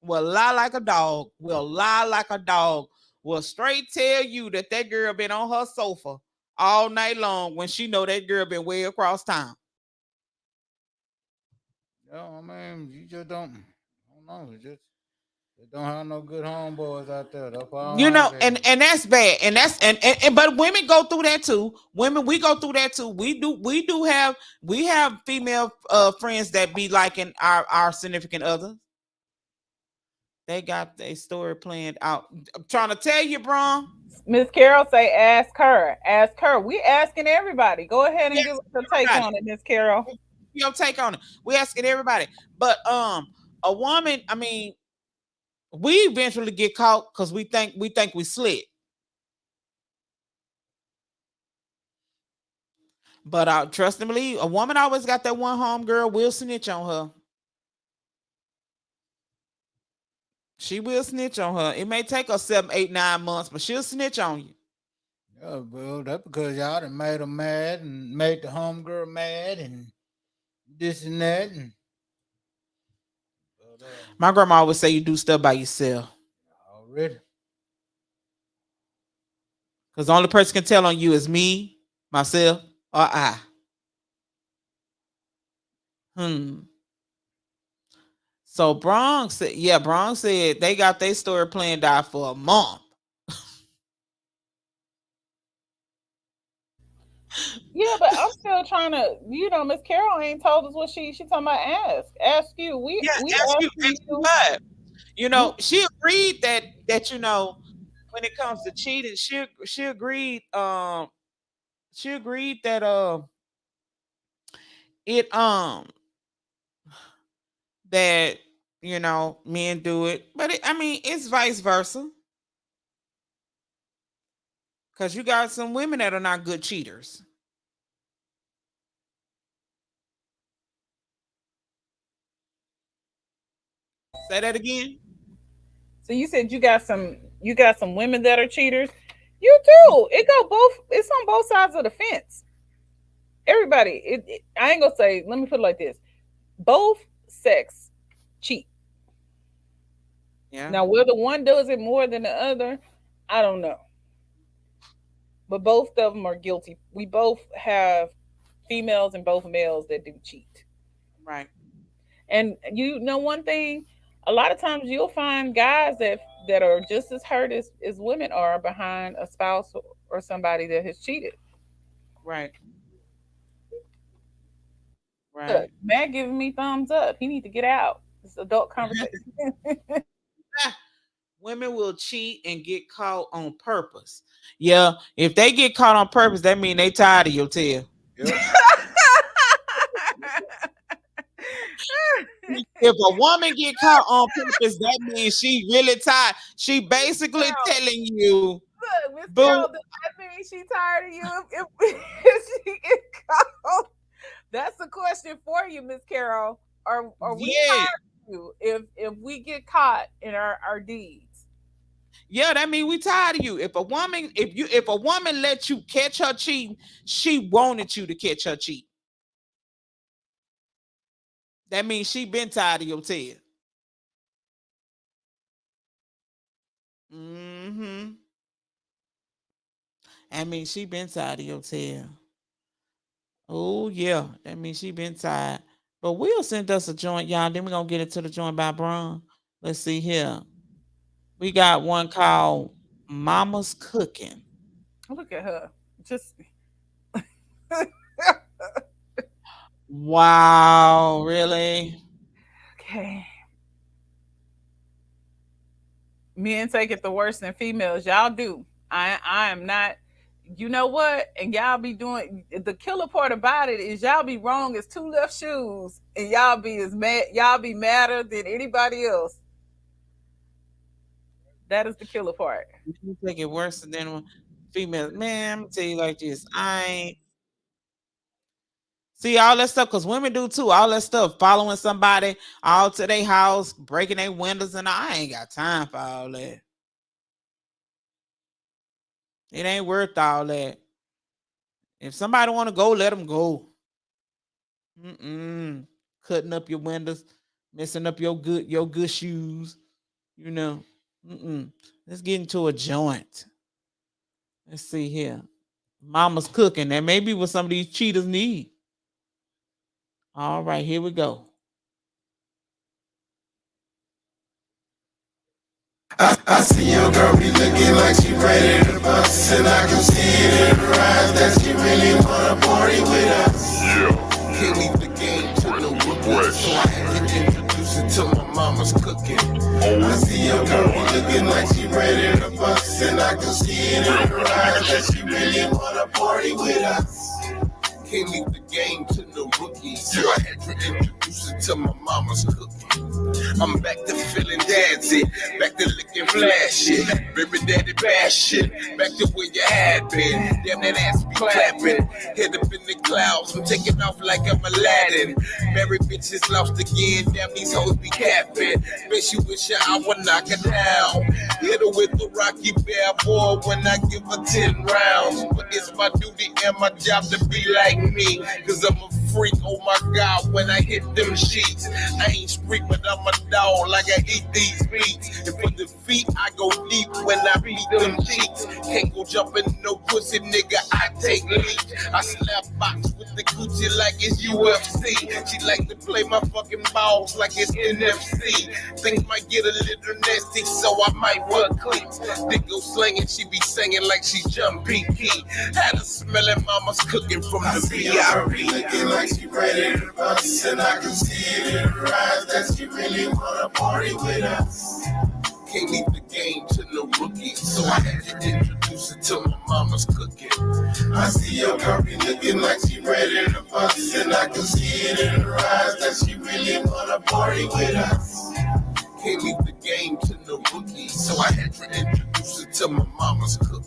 Will lie like a dog. Will lie like a dog. Will straight tell you that girl been on her sofa all night long when she know that girl been way across town. No, I mean, you just don't. I don't know. They don't have no good homeboys out there. That's why You know, and that's bad. And that's and but women go through that too. Women, we go through that too. We have female friends that be liking our significant others. They got their story planned out. I'm trying to tell you, bro. Miss Carol say, ask her. Ask her. We asking everybody. Go ahead and give us your take on it, Miss Carol. Your take on it. We asking everybody. But a woman, I mean, we eventually get caught because we think we slick. But trust and believe, a woman always got that one homegirl will snitch on her. She will snitch on her. It may take her 7, 8, 9 months, but she'll snitch on you. Yeah, well, that's because y'all done made her mad and made the homegirl mad and this and that. And my grandma always say you do stuff by yourself. Already. Because the only person can tell on you is me, myself, or I. So Bronx said they got their story planned out for a month. Yeah, but I'm still trying to, Miss Carol ain't told us what she talking about. Ask you. We ask you. You know, she agreed that when it comes to cheating, she agreed that it that men do it, but it's vice versa. Because you got some women that are not good cheaters. Say that again. So you said you got some women that are cheaters. You do. It's on both sides of the fence. Everybody. I ain't gonna say. Let me put it like this: both sex cheat. Yeah. Now, whether one does it more than the other, I don't know. But both of them are guilty. We both have females and both males that do cheat. Right. And you know one thing, a lot of times you'll find guys that are just as hurt as women are behind a spouse or somebody that has cheated. Right. Right. Matt giving me thumbs up. He need to get out. It's adult conversation. Women will cheat and get caught on purpose. Yeah, if they get caught on purpose, that means they tired of your tail. Yep. If a woman get caught on purpose, that means she really tired. She basically telling you, Miss Carol, does that mean she tired of you if she get caught? That's the question for you, Miss Carol. Are we tired of you if we get caught in our deeds? Yeah, that means we tired of you. If a woman let you catch her cheating, she wanted you to catch her cheating. That means she been tired of your tail. I mean, she been tired of your tail. Oh yeah, that means she been tired. But Will sent us a joint, y'all. Then we're gonna get into the joint by Bron. Let's see here. We got one called Mama's Cooking. Look at her. Just wow, really? Okay. Men take it the worse than females. Y'all do. I am not, you know what? And y'all be doing the killer part about it is y'all be wrong as 2 left shoes, and y'all be as mad. Y'all be madder than anybody else. That is the killer part. You take it worse than females. Man, I'm gonna tell you like this. I ain't see all that stuff because women do too. All that stuff, following somebody all to their house, breaking their windows, and I ain't got time for all that. It ain't worth all that. If somebody want to go, let them go. Cutting up your windows, messing up your good shoes. You know. Let's get into a joint. Let's see here. Mama's cooking. That may be what some of these cheaters need. All right, here we go. I see your girl be looking like she ready to bust, and I can see it in her eyes that she really wanna party with us. Can't leave the game to no rookies, so I had to introduce it to my mama's cooking. I see your girl be looking like she ready to bust, and I can see it in her eyes that she really wanna party with us. Can't leave the game to no rookies, so I had to introduce it to my mama's cooking. I'm back to feeling daddy, back to looking flashy, baby daddy bashing, back to where you had been. Damn, that ass be clapping, head up in the clouds, I'm taking off like I'm Aladdin. Married bitches lost again, damn these hoes be capping. Bet you wish I would knock her down, hit her with the Rocky Balboa when I give her 10 rounds. But it's my duty and my job to be like me, cause I'm a freak, oh my God, when I hit them sheets. I ain't street, but I'm a dog, like I eat these beats. And for the feet, I go deep when I beat them cheeks. Can't go jumping no pussy, nigga, I take leaps. I slap box with the Gucci like it's UFC. She like to play my fucking balls like it's NFC. Things might get a little nasty, so I might work cleats. Dick go slinging, she be singing like she jumping key. Had a smelling mama's cooking from the VIP. Looking like she ready to bust, and I can see it in her eyes that she really wanna party with us. Can't leave the game to no rookies, so I had to introduce it to my mama's cooking. I see your girl be looking like she ready to bust, and I can see it in her eyes that she really wanna party with us. Can't leave the game to no rookies, so I had to introduce it to my mama's cooking.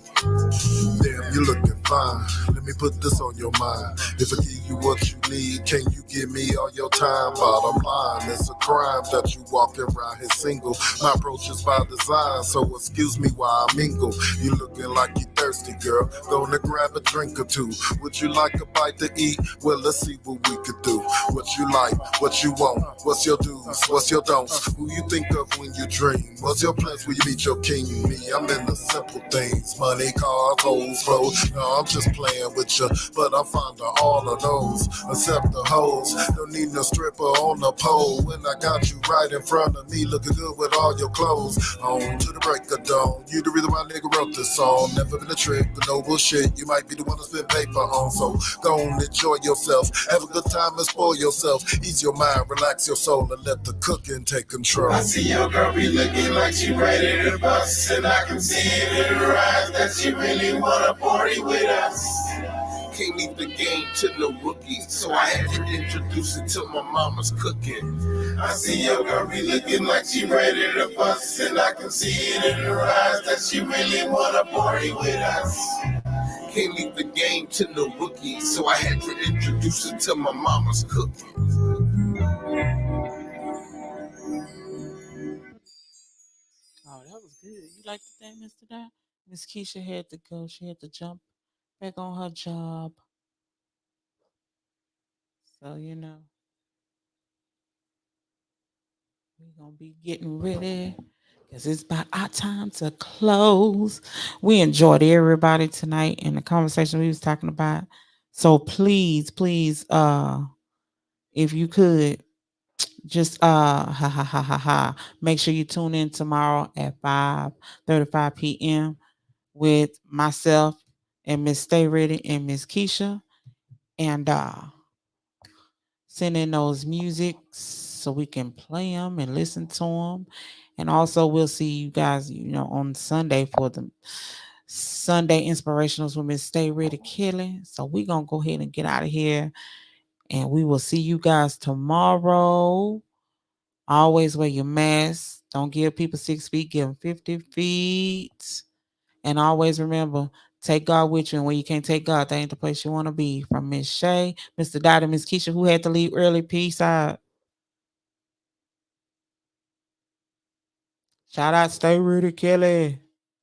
Damn, you looking fine. Let me put this on your mind. If I give you what you need, can you give me all your time? Bottom line, it's a crime that you walking around here single. My approach is by design, so excuse me while I mingle. You looking like you thirsty, girl. Gonna grab a drink or two. Would you like a bite to eat? Well, let's see what we could do. What you like, what you want, what's your do's, what's your don'ts? Who you think of when you dream? What's your plans when you meet your king? Me, I'm in the simple things. Money, cars, hoes, clothes. No, I'm just playing with you, but I'm fond of all of those, except the hoes. Don't need no stripper on the pole when I got you right in front of me, looking good with all your clothes on to the break of dawn. You the reason why nigga wrote this song. Never been a trick, but no bullshit. You might be the one to spend paper on, so go on, enjoy yourself. Have a good time and spoil yourself. Ease your mind, relax your soul, and let the cooking take control. I see your girl be looking like she ready to bust, and I can see it in her eyes that she really wanna party with us. Can't leave the game to no rookies, so I had to introduce it to my mama's cooking. I see your girl be looking like she ready to bust, and I can see it in her eyes that she really wanna party with us. Can't leave the game to no rookies, so I had to introduce it to my mama's cooking. Oh, that was good. You like the thing, Mr. Dad? Miss Keisha had to go. She had to jump back on her job. So, we're going to be getting ready because it's about our time to close. We enjoyed everybody tonight and the conversation we was talking about. So please, if you could, just make sure you tune in tomorrow at 5:35 p.m. with myself and Miss Stay Ready and Miss Keisha, and send in those music so we can play them and listen to them. And also we'll see you guys, on Sunday for the Sunday Inspirationals with Miss Stay Ready Killing. So we gonna go ahead and get out of here, and we will see you guys tomorrow. Always wear your mask. Don't give people 6 feet, give them 50 feet. And always remember, take God with you. And when you can't take God, that ain't the place you want to be. From Miss Shay, Mr. Dottie, Miss Keisha, who had to leave early. Peace out. Shout out, Stay Ready Kelly.